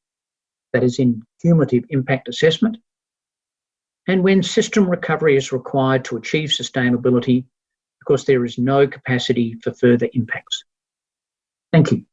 that is in cumulative impact assessment, and when system recovery is required to achieve sustainability because there is no capacity for further impacts. Thank you.